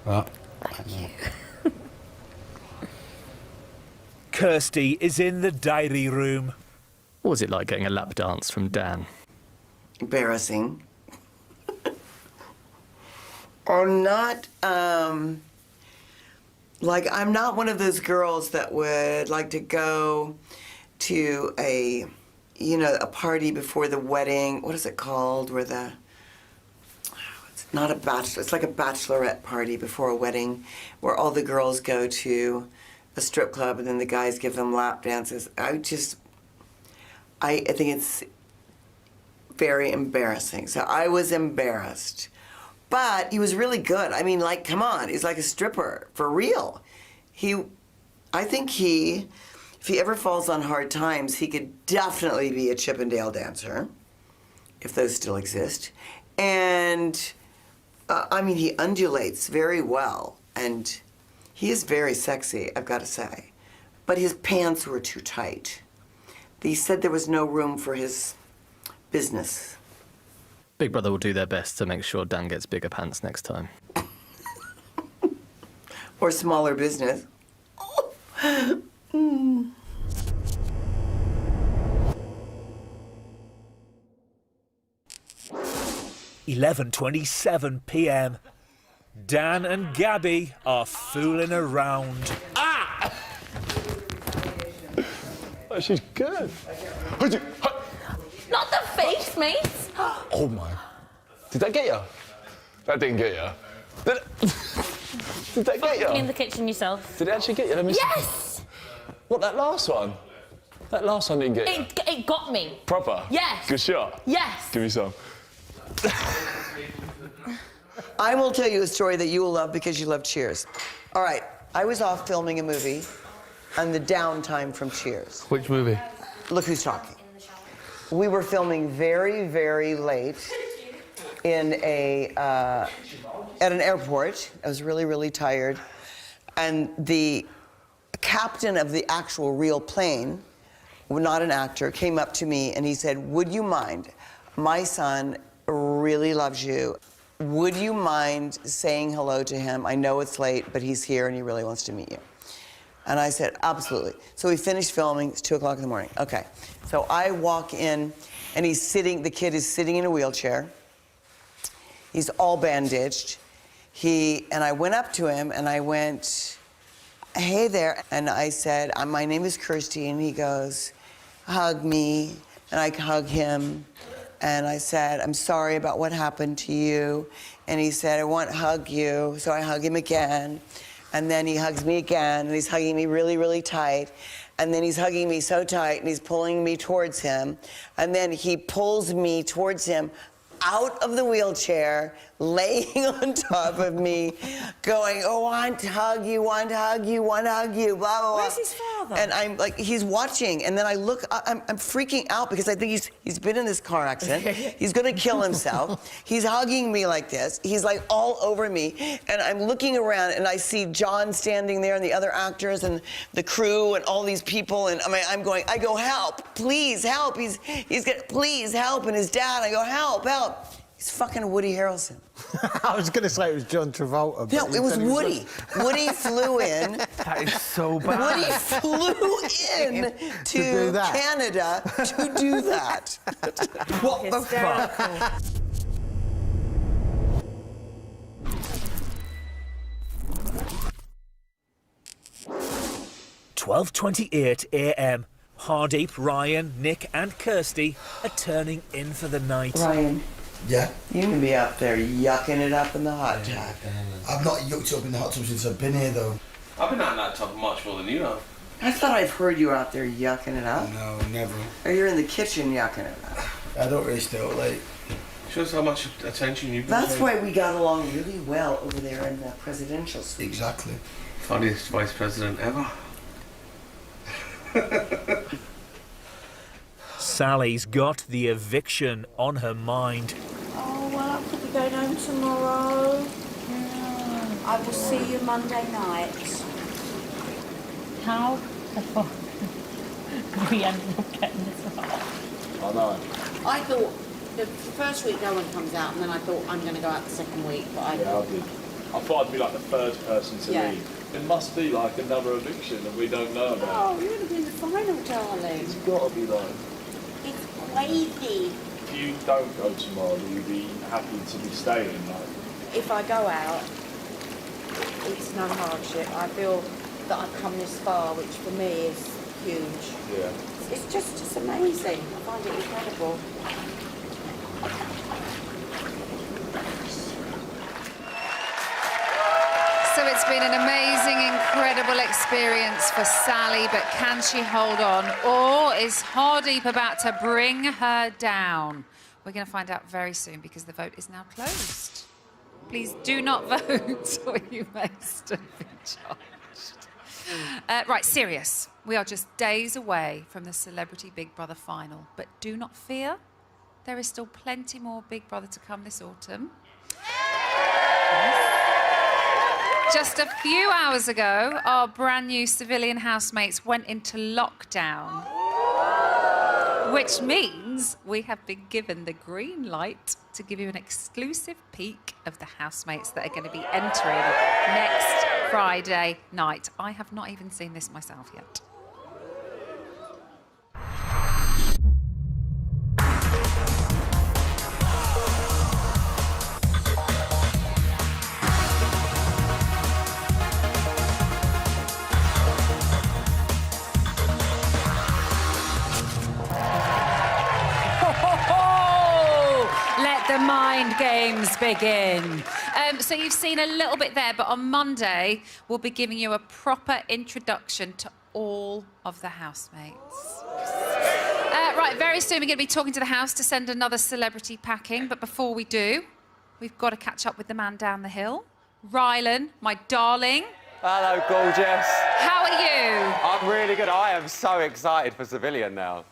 Right. Thank you. Kirsty is in the diary room. What was it like getting a lap dance from Dan? Embarrassing. Or not, like, I'm not one of those girls that would like to go to a party before the wedding. What is it called? Where it's not a bachelor, it's like a bachelorette party before a wedding, where all the girls go to a strip club and then the guys give them lap dances. I think it's very embarrassing. So I was embarrassed. But he was really good. I mean, like, come on, he's like a stripper, for real. I think if he ever falls on hard times, he could definitely be a Chippendale dancer, if those still exist. And, I mean, he undulates very well, and he is very sexy, I've got to say. But his pants were too tight. He said there was no room for his business. Big Brother will do their best to make sure Dan gets bigger pants next time. Or smaller business. Mm. 11:27 p.m. Dan and Gabby are fooling around. Ah! Oh, she's good. Not the face, mate. Oh my. Did that get you? That didn't get you. Did that get you? Clean the kitchen yourself. Did it actually get you? Let me Yes! What, that last one? That last one didn't get you? It got me. Proper? Yes. Good shot? Yes. Give me some. I will tell you a story that you will love because you love Cheers. All right, I was off filming a movie and the downtime from Cheers. Which movie? Look Who's Talking. We were filming very, very late in at an airport. I was really, really tired. And the captain of the actual real plane, not an actor, came up to me and he said, "Would you mind? My son really loves you. Would you mind saying hello to him? I know it's late, but he's here and he really wants to meet you." And I said, absolutely. So we finished filming, it's 2 o'clock in the morning. Okay, so I walk in and the kid is sitting in a wheelchair. He's all bandaged. And I went up to him and I went, "Hey there." And I said, "My name is Kirsty." And he goes, "Hug me." And I hug him. And I said, "I'm sorry about what happened to you." And he said, "I want to hug you." So I hug him again. And then he hugs me again, and he's hugging me really, really tight. And then he's hugging me so tight, and he's pulling me towards him. And then he pulls me towards him out of the wheelchair, laying on top of me, going, "Oh, want to hug you, want to hug you, want to hug you, blah, blah, blah." Where's his father? And I'm like, he's watching, and then I look, I'm freaking out because I think he's been in this car accident. He's gonna kill himself. He's hugging me like this. He's like all over me, and I'm looking around, and I see John standing there, and the other actors, and the crew, and all these people, and I go, "Help, please, help, he's gonna, please, help," and his dad, I go, "Help, help." He's fucking Woody Harrelson. I was going to say it was John Travolta. No, it was Woody. Woody flew in. That is so bad. Woody flew in to Canada to do that. What the fuck? 12:28 a.m. Hardeep, Ryan, Nick and Kirsty are turning in for the night. Ryan. Yeah? You can be up there yucking it up in the hot tub. I've not yucked it up in the hot tub since I've been here, though. I've been out in that tub much more than you have. I thought I've heard you out there yucking it up. No, never. Or you're in the kitchen yucking it up. I don't really stay up late. Shows how much attention you've been That's paying. why we got along really well over there in the presidential suite. Exactly. Funniest vice president ever. Sally's got the eviction on her mind. Oh, well, I could be going home tomorrow. I will see you Monday night. How the fuck we ended up getting this far? I know. I thought the first week no one comes out, and then I thought I'm going to go out the second week, but I Yeah, I did. I thought I'd be like the first person to Yeah. leave. It must be like another eviction that we don't know about. Oh, you would have been the final, darling. It's got to be like... It's crazy. If you don't go tomorrow, will you be happy to be staying? Like, If I go out, it's no hardship. I feel that I've come this far, which for me is huge. yeah. It's just amazing. I find it incredible. So it's been an amazing, incredible experience for Sally, but can she hold on? Or is Hardeep about to bring her down? We're going to find out very soon because the vote is now closed. Please do not vote or you may still be charged. Right, serious. We are just days away from the Celebrity Big Brother final, but do not fear. There is still plenty more Big Brother to come this autumn. Just a few hours ago, our brand new civilian housemates went into lockdown, which means means we have been given the green light to give you an exclusive peek of the housemates that are going to be entering next Friday night. I have not even seen this myself yet. Let the mind games begin. So you've seen a little bit there, but on Monday, we'll be giving you a proper introduction to all of the housemates. Right, very soon we're going to be talking to the house to send another celebrity packing, but before we do, we've got to catch up with the man down the hill. Rylan, my darling. Hello, gorgeous. How are you? I'm really good. I am so excited for Civilian now.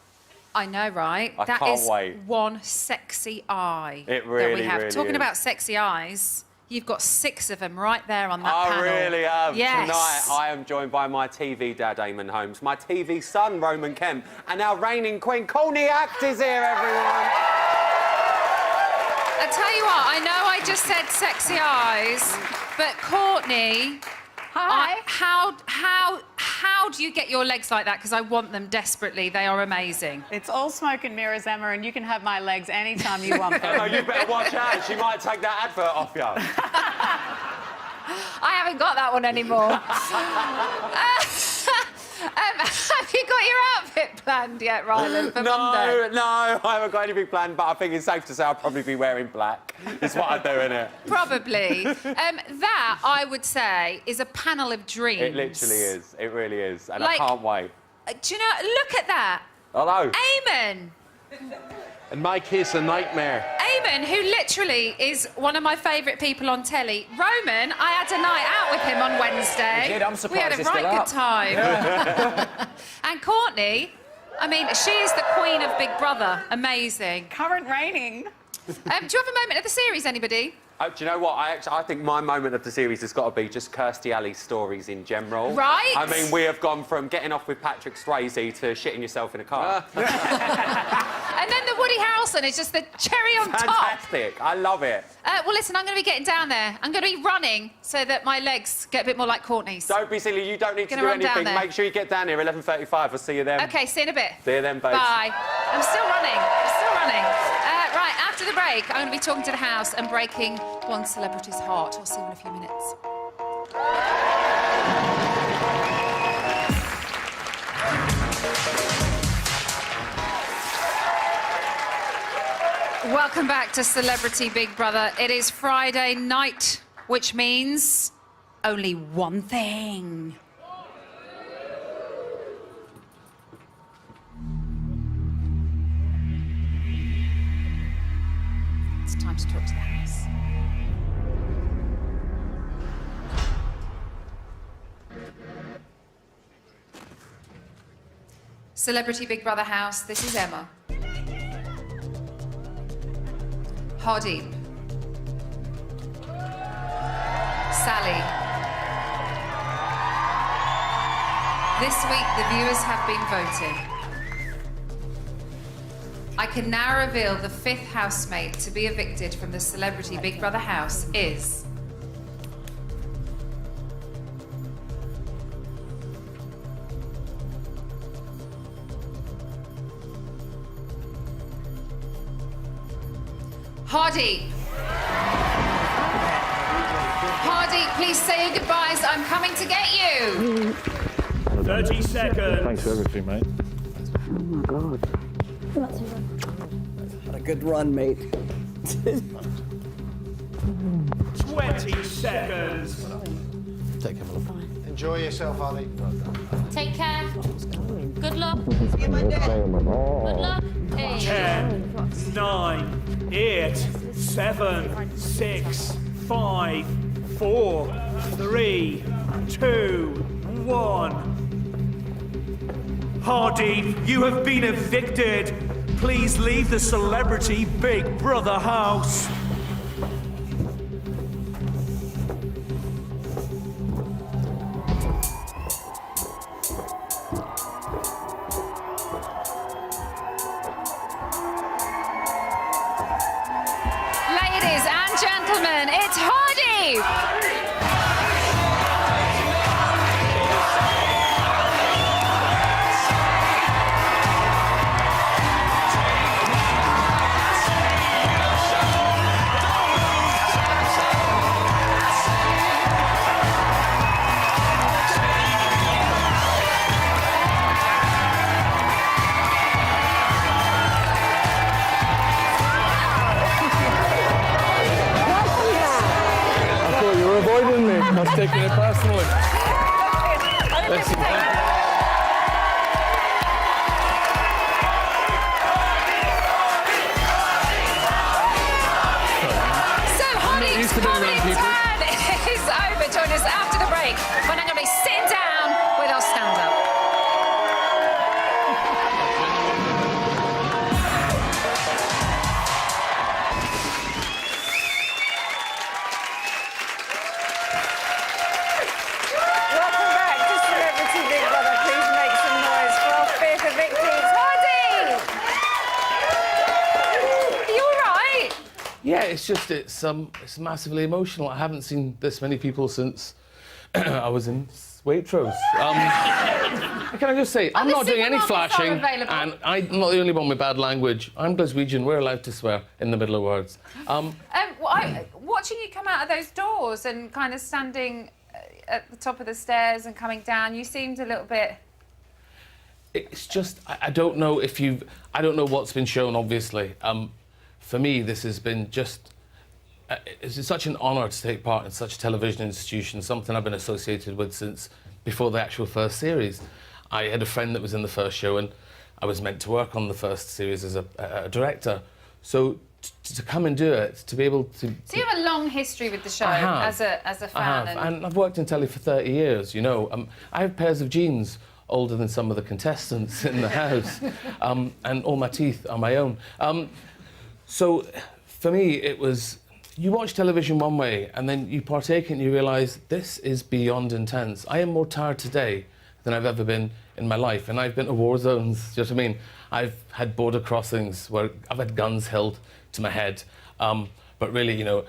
I know, right? I That can't is wait. one sexy eye It that really, we have. really Talking is. about sexy eyes, you've got 6 of them right there on that I panel. really am. Yes. Tonight, I am joined by my TV dad, Eamon Holmes, my TV son, Roman Kemp, and our reigning queen, Courtney Act, is here, everyone. I tell you what, I know I just said sexy eyes, but Courtney, Hi. How do you get your legs like that? Because I want them desperately. They are amazing. It's all smoke and mirrors, Emma, and you can have my legs anytime you want them. Emma, you better watch out. She might take that advert off you. I haven't got that one anymore. Have you got your outfit planned yet, Rylan, for Monday? No, I haven't got anything planned, but I think it's safe to say I'll probably be wearing black. It's what I do, innit? Probably. That, I would say, is a panel of dreams. It literally is. It really is. And Like- I can't wait. Do you know, look at that. Hello. Eamon. In my case, a nightmare. Eamon, who literally is one of my favourite people on telly. Roman, I had a night out with him on Wednesday. You did? I'm surprised we had a you're right still good up. time. And Courtney, I mean, she is the queen of Big Brother. Amazing. Current reigning. Do you have a moment of the series, anybody? Oh, do you know what? I think my moment of the series has got to be just Kirstie Alley's stories in general. Right. I mean, we have gone from getting off with Patrick Swayze to shitting yourself in a car. And then the Woody Harrelson is just the cherry on top. Fantastic. I love it. Well, listen, I'm going to be getting down there. I'm going to be running so that my legs get a bit more like Courtney's. Don't be silly. You don't need to Gonna do run down anything. there. Make sure you get down here 11:35. I'll see you then. OK, see you in a bit. See you then, babes. Bye. I'm still running. Right, after the break, I'm going to be talking to the house and breaking one celebrity's heart. I'll see you in a few minutes. Welcome back to Celebrity Big Brother. It is Friday night, which means only one thing. It's time to talk to the house. Celebrity Big Brother house, this is Emma. Hardeep. Sally. This week, the viewers have been voting. I can now reveal the 5th housemate to be evicted from the Celebrity Big Brother house is... Hardeep. Hardeep, please say your goodbyes. I'm coming to get you. 30 seconds. Thanks for everything, mate. Oh my God. Had a good run, mate. 20 seconds. Take care, my love. Enjoy yourself, Ollie. Take care. Good luck. Good luck. Hey. 10, 9, 8, 7, 6, 5, 4, 3, 2, 1. Hardeep, you have been evicted. Please leave the Celebrity Big Brother house. Hardeep. Avoiding me. I was taking it personally. Listen. So Hardeep's comedy turn is over. Join us after the break when I'm going to be sitting down with our stand-up. Welcome back to Celebrity Big Brother. Please make some noise for our fifth evictees. Hardeep! Are you all right? Yeah, it's massively emotional. I haven't seen this many people since I was in Waitrose. Can I just say, I'm not doing any flashing, and I'm not the only one with bad language. I'm Glaswegian. We're allowed to swear in the middle of words. Watching you come out of those doors and kind of standing at the top of the stairs and coming down, you seemed a little bit... It's just, I don't know I don't know what's been shown, obviously. For me, this has been just, it's such an honour to take part in such a television institution, something I've been associated with since before the actual first series. I had a friend that was in the first show, and I was meant to work on the first series as a director. So to come and do it, to be able to... So you have a long history with the show as a fan. I have, and I've worked in telly for 30 years, you know. I have pairs of jeans older than some of the contestants in the house, and all my teeth are my own. So for me, it was... You watch television one way, and then you partake and you realise this is beyond intense. I am more tired today than I've ever been in my life, and I've been to war zones, do you know what I mean? I've had border crossings where I've had guns held to my head, but really, you know,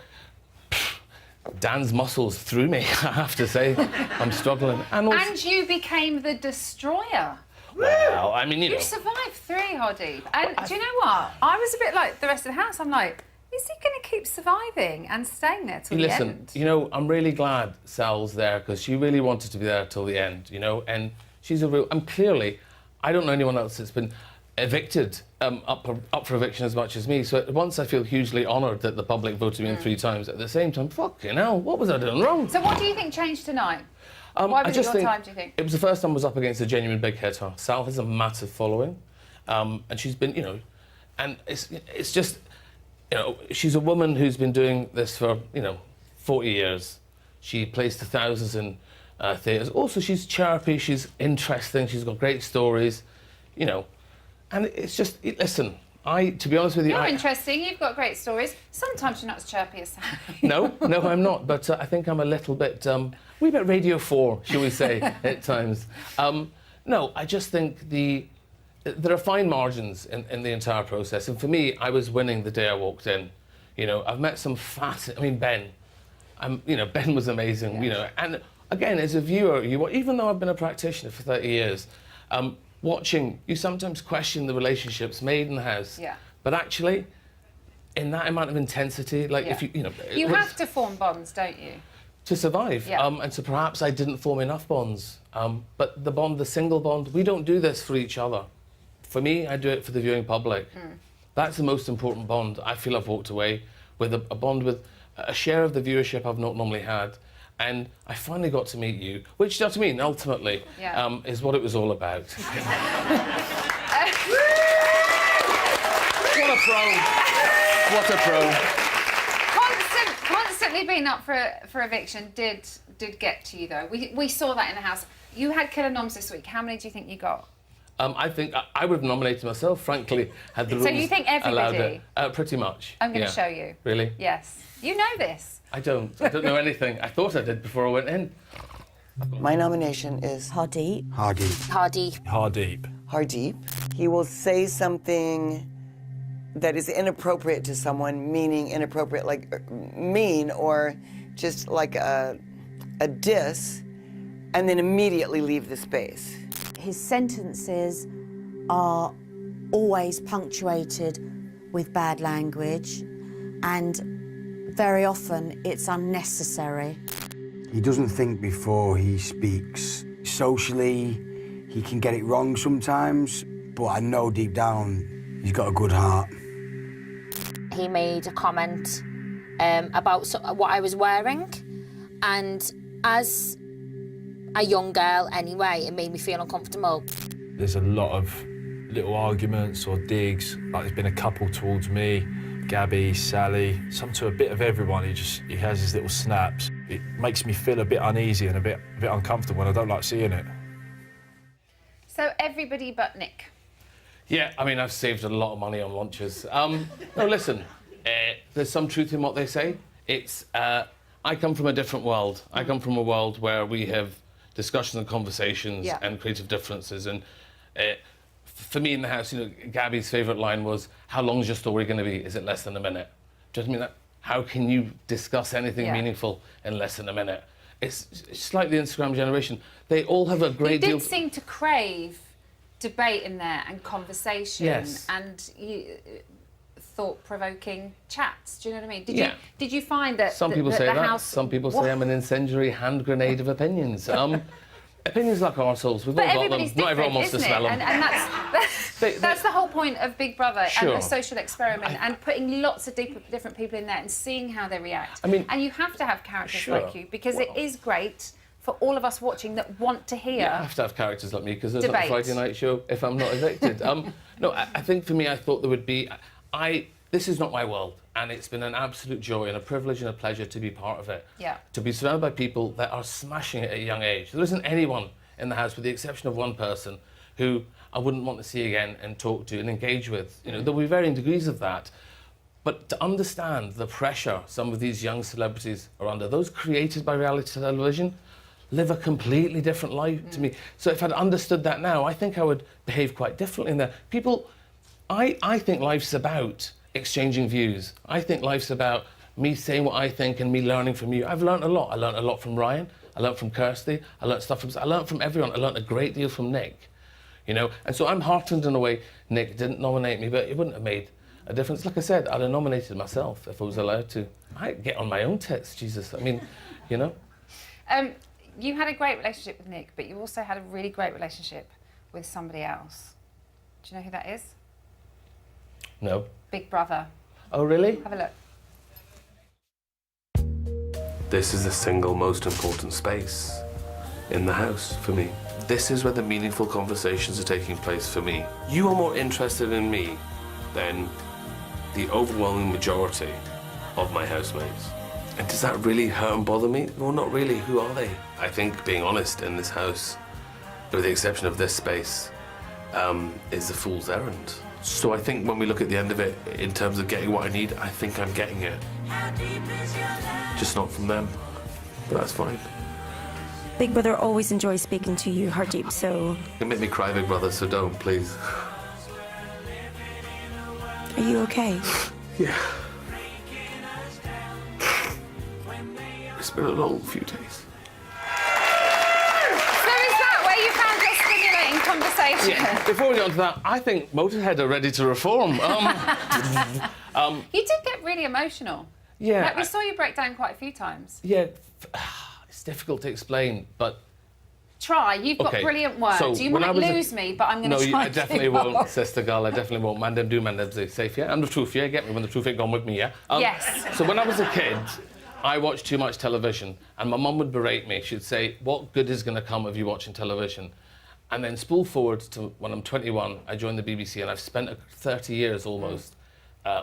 Dan's muscles threw me, I have to say. I'm struggling. And you became the destroyer. Well, I mean, you know... You survived 3, Hardeep. And do you know what? I was a bit like the rest of the house. I'm like, is he going to keep surviving and staying there till the end? Listen, you know, I'm really glad Sal's there, because she really wanted to be there till the end, you know, and she's a real... And clearly, I don't know anyone else that's been evicted, up for eviction as much as me. So at once I feel hugely honoured that the public voted me in 3 times. At the same time, fucking hell, what was I doing wrong? So what do you think changed tonight? Why was it your time, do you think? It was the first time I was up against a genuine big hitter. Sal has a massive following, and she's been, you know, and it's just, you know, she's a woman who's been doing this for, you know, 40 years. She plays to thousands in theatres. Also, she's chirpy, she's interesting, she's got great stories, you know. And it's just, listen, to be honest with you... You're interesting, you've got great stories. Sometimes you're not as chirpy as Sally. No, I'm not, but I think I'm a little bit, wee bit Radio 4, shall we say, at times. No, I just think there are fine margins in the entire process, and for me, I was winning the day I walked in. You know, I've met some I mean, Ben. You know, Ben was amazing, you know, and again, as a viewer, even though I've been a practitioner for 30 years, watching, you sometimes question the relationships made in the house. Yeah. But actually, in that amount of intensity, like if you know... You have to form bonds, don't you? To survive. Yeah. And so perhaps I didn't form enough bonds. But the single bond, we don't do this for each other. For me, I do it for the viewing public. That's the most important bond. I feel I've walked away with a bond with a share of the viewership I've not normally had. And I finally got to meet you, which, you know what I mean, ultimately, is what it was all about. What a pro. What a pro. Constantly being up for eviction did get to you, though. We saw that in the house. You had killer noms this week. How many do you think you got? I think I would have nominated myself, frankly, had the rules So you think everybody? allowed it. Pretty much. I'm going to show you. Really? Yes. You know this. I don't know anything. I thought I did before I went in. My nomination is Hardeep. Hardeep. He will say something that is inappropriate to someone, meaning inappropriate, like mean, or just like a diss, and then immediately leave the space. His sentences are always punctuated with bad language, and very often it's unnecessary. He doesn't think before he speaks. Socially, he can get it wrong sometimes, but I know deep down he's got a good heart. He made a comment about what I was wearing, and as a young girl anyway, it made me feel uncomfortable. There's a lot of little arguments or digs, like there's been a couple towards me, Gabby, Sally, some to a bit of everyone. He has his little snaps. It makes me feel a bit uneasy and a bit uncomfortable, and I don't like seeing it. So everybody but Nick. Yeah, I mean, I've saved a lot of money on lunches. No, listen, there's some truth in what they say. It's, I come from a different world. I come from a world where we have discussions and conversations and creative differences. And for me in the house, you know, Gabby's favourite line was, how long is your story going to be? Is it less than a minute? Do you know what I mean? That, how can you discuss anything meaningful in less than a minute? It's like the Instagram generation. They all have a great deal... You did seem to crave debate in there and conversation and thought-provoking chats. Do you know what I mean? Did you find that some people say that. House... Some people say I'm an incendiary hand grenade of opinions. Opinions like arseholes. We've all got them. Not everyone wants to smell them. And that's the whole point of Big Brother and a social experiment and putting lots of different people in there and seeing how they react. I mean, and you have to have characters like you because it is great for all of us watching that want to hear. Yeah, I have to have characters like me because there's not a Friday night show if I'm not evicted. No, I think for me, I thought there would be. This is not my world, and it's been an absolute joy and a privilege and a pleasure to be part of it. Yeah. To be surrounded by people that are smashing it at a young age. There isn't anyone in the house, with the exception of one person, who I wouldn't want to see again and talk to and engage with. You know, there'll be varying degrees of that. But to understand the pressure some of these young celebrities are under, those created by reality television, live a completely different life to me. So if I'd understood that now, I think I would behave quite differently in there. People, I think life's about exchanging views. I think life's about me saying what I think and me learning from you. I've learned a lot. I learned a lot from Ryan. I learned from Kirsty. I learned from everyone. I learned a great deal from Nick, you know. And so I'm heartened in a way Nick didn't nominate me, but it wouldn't have made a difference. Like I said, I'd have nominated myself if I was allowed to. I'd get on my own tits, Jesus. I mean, you know. You had a great relationship with Nick, but you also had a really great relationship with somebody else. Do you know who that is? No. Big Brother. Oh, really? Have a look. This is the single most important space in the house for me. This is where the meaningful conversations are taking place for me. You are more interested in me than the overwhelming majority of my housemates. And does that really hurt and bother me? Well, not really. Who are they? I think, being honest, in this house, with the exception of this space, is a fool's errand. So I think when we look at the end of it, in terms of getting what I need, I think I'm getting it. Just not from them, but that's fine. Big Brother always enjoys speaking to you, Hardeep, so... You make me cry, Big Brother, so don't, please. Are you okay? Yeah. It's been a long few days. Conversation. Yeah. Before we get on to that, I think Motorhead are ready to reform. You did get really emotional. Yeah. Like, we saw you break down quite a few times. Yeah, it's difficult to explain, but... Try. You've got brilliant words. So you might lose me, but I'm going to try. No, I definitely won't, sister girl. I definitely won't. Man them do, man them say. Safe, yeah? And the truth, yeah? Get me when the truth ain't gone with me, yeah? Yes. So when I was a kid, I watched too much television, and my mum would berate me. She'd say, what good is going to come of you watching television? And then spool forward to when I'm 21, I joined the BBC, and I've spent 30 years almost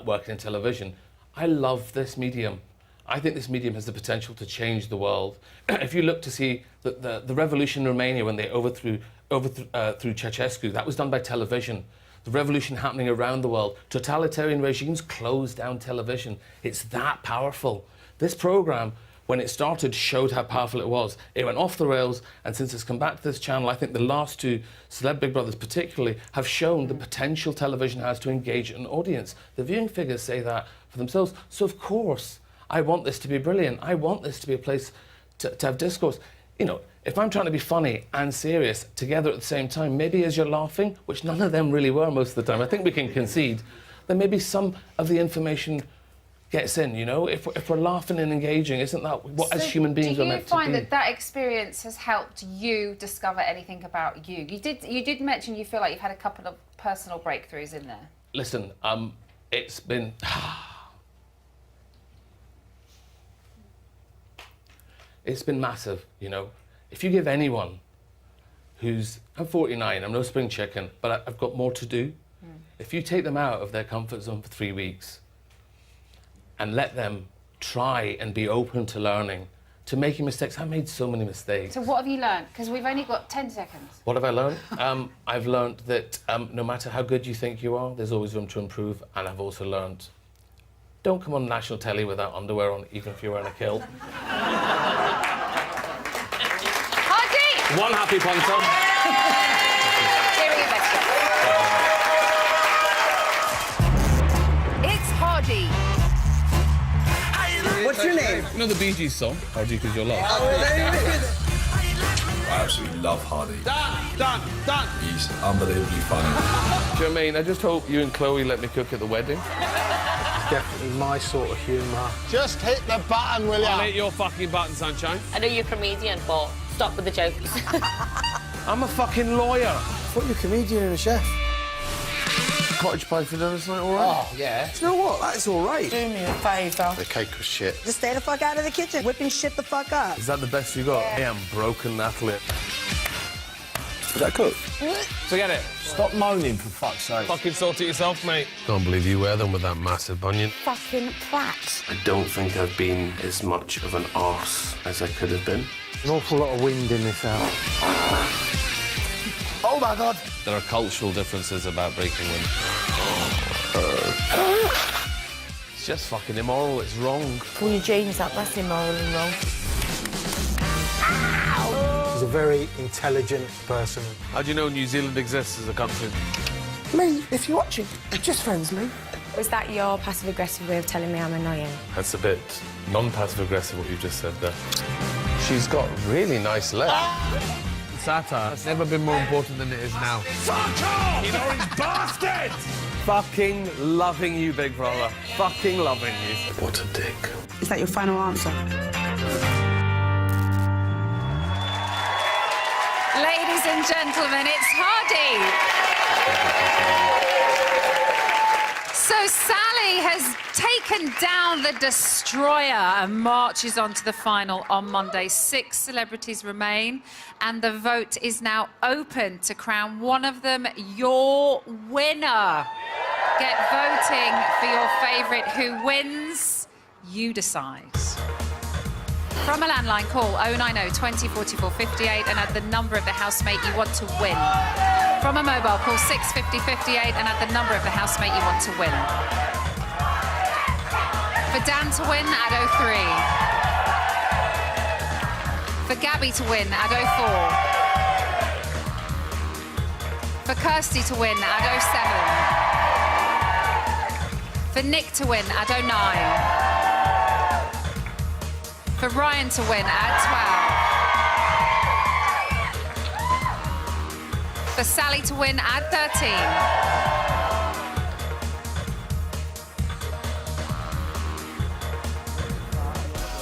working in television. I love this medium. I think this medium has the potential to change the world. If you look to see the revolution in Romania when they overthrew Ceausescu, that was done by television. The revolution happening around the world, totalitarian regimes closed down television. It's that powerful. This programme, when it started, showed how powerful it was. It went off the rails, and since it's come back to this channel, I think the last two, Celeb Big Brothers particularly, have shown the potential television has to engage an audience. The viewing figures say that for themselves. So, of course, I want this to be brilliant. I want this to be a place to have discourse. You know, if I'm trying to be funny and serious together at the same time, maybe as you're laughing, which none of them really were most of the time, I think we can concede, then maybe some of the information gets in, you know? If we're laughing and engaging, isn't that what, as human beings, we're meant to be? Do you find that that experience has helped you discover anything about you? You did mention you feel like you've had a couple of personal breakthroughs in there. Listen, it's been... It's been massive, you know. If you give anyone who's... I'm 49, I'm no spring chicken, but I've got more to do. If you take them out of their comfort zone for 3 weeks and let them try and be open to learning, to making mistakes. I made so many mistakes. So what have you learned? Because we've only got 10 seconds. What have I learned? I've learned that no matter how good you think you are, there's always room to improve. And I've also learned, don't come on national telly without underwear on, even if you're wearing a kilt. Hardy! One happy punter. It's Hardy. What's your name? You know the Bee Gees song, Hardy Because You're Loved? I absolutely love Hardy. Done. He's unbelievably funny. Jermaine, I just hope you and Chloe let me cook at the wedding. Definitely my sort of humour. Just hit the button, will ya? I'll hit your fucking button, sunshine. I know you're a comedian, but stop with the jokes. I'm a fucking lawyer. I thought you were a comedian and a chef. Cottage pie for dinner tonight, all right? Oh, yeah. Do you know what? That's all right. Do me a favour. The cake was shit. Just stay the fuck out of the kitchen, whipping shit the fuck up. Is that the best you got? I am broken, Natalie. Was that cooked? Forget it. Stop moaning, for fuck's sake. Fucking sort it yourself, mate. Can't believe you wear them with that massive bunion. Fucking prat. I don't think I've been as much of an arse as I could have been. An awful lot of wind in this house. Oh, my God. There are cultural differences about breaking wind. It's just fucking immoral, it's wrong. Pull your jeans up, that's immoral and wrong. He's a very intelligent person. How do you know New Zealand exists as a country? Lee, if you're watching, just friends, Lee. Was that your passive-aggressive way of telling me I'm annoying? That's a bit non-passive-aggressive, what you just said there. She's got really nice legs. Satire has never been more important than it is now. Fuck off! You orange bastard! Fucking loving you, big brother. Fucking loving you. What a dick. Is that your final answer? Ladies and gentlemen, it's Hardy. So Sally has taken down the destroyer and marches on to the final on Monday. 6 celebrities remain, and the vote is now open to crown one of them your winner. Get voting for your favourite. Who wins? You decide. From a landline, call 090 20 44 58 and add the number of the housemate you want to win. From a mobile, call 650 58 and add the number of the housemate you want to win. For Dan to win, add 03. For Gabby to win, add 04. For Kirsty to win, add 07. For Nick to win, add 09. For Ryan to win, add 12. For Sally to win, add 13.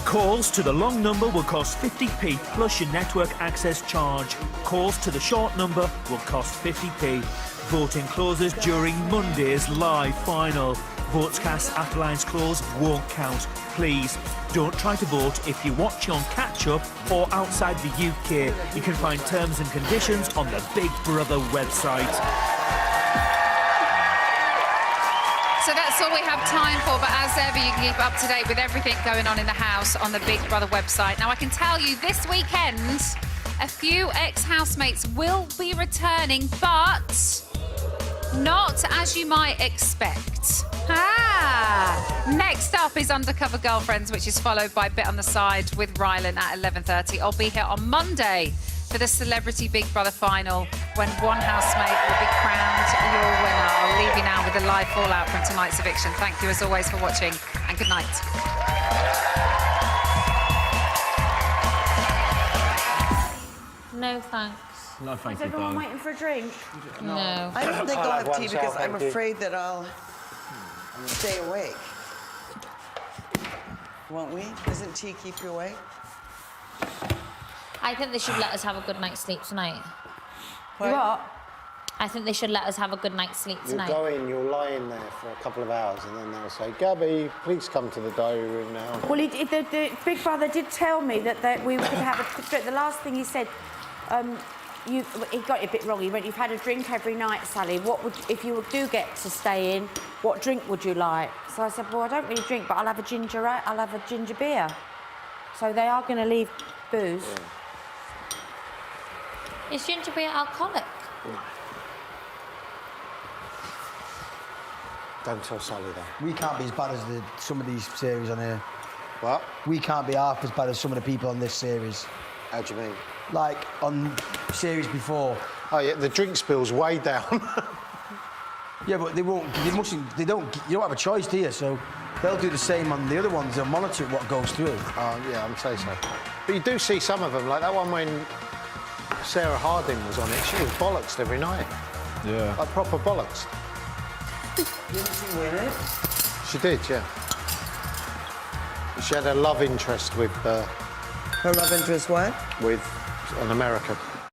Calls to the long number will cost 50p plus your network access charge. Calls to the short number will cost 50p. Voting closes during Monday's live final. Votes cast after lines close won't count. Please, don't try to vote if you watch on catch-up or outside the UK. You can find terms and conditions on the Big Brother website. So that's all we have time for, but as ever, you can keep up to date with everything going on in the house on the Big Brother website. Now, I can tell you this weekend, a few ex-housemates will be returning, but not as you might expect. Next up is Undercover Girlfriends, which is followed by Bit on the Side with Rylan at 11:30. I'll be here on Monday for the Celebrity Big Brother final, when one housemate will be crowned your winner. I'll leave you now with the live fallout from tonight's eviction. Thank you as always for watching, and good night. No thanks. No, thank Is everyone waiting for a drink? No. I don't think I'll I'll have have tea one, because Sal, I'm thank you. afraid that I'll stay awake. Won't we? Doesn't tea keep you awake? I think they should let us have a good night's sleep tonight. What? I think they should let us have a good night's sleep You tonight. go in, you'll lie in there for a couple of hours, and then they'll say, Gabby, please come to the diary room now. Well, the Big Brother did tell me that we could have a... The last thing he said, he got it a bit wrong. He went, you've had a drink every night, Sally. What would, if you do get to stay in, what drink would you like? So I said, well, I don't really drink, but I'll have a ginger beer. So they are going to leave booze. Is ginger beer alcoholic? Don't tell Sally that. We can't be as bad as some of these series on here. What? We can't be half as bad as some of the people on this series. How do you mean? Like on series before. Oh yeah, the drink spill's way down. Yeah, but they won't. They mustn't. They don't. You don't have a choice, do you? So they'll do the same on the other ones. They'll monitor what goes through. Yeah, I'd say so. But you do see some of them, like that one when Sarah Harding was on it. She was bollocksed every night. Yeah. Like proper bollocksed. Didn't she win it? She did, yeah. She had a love interest with... Her love interest what? With an American.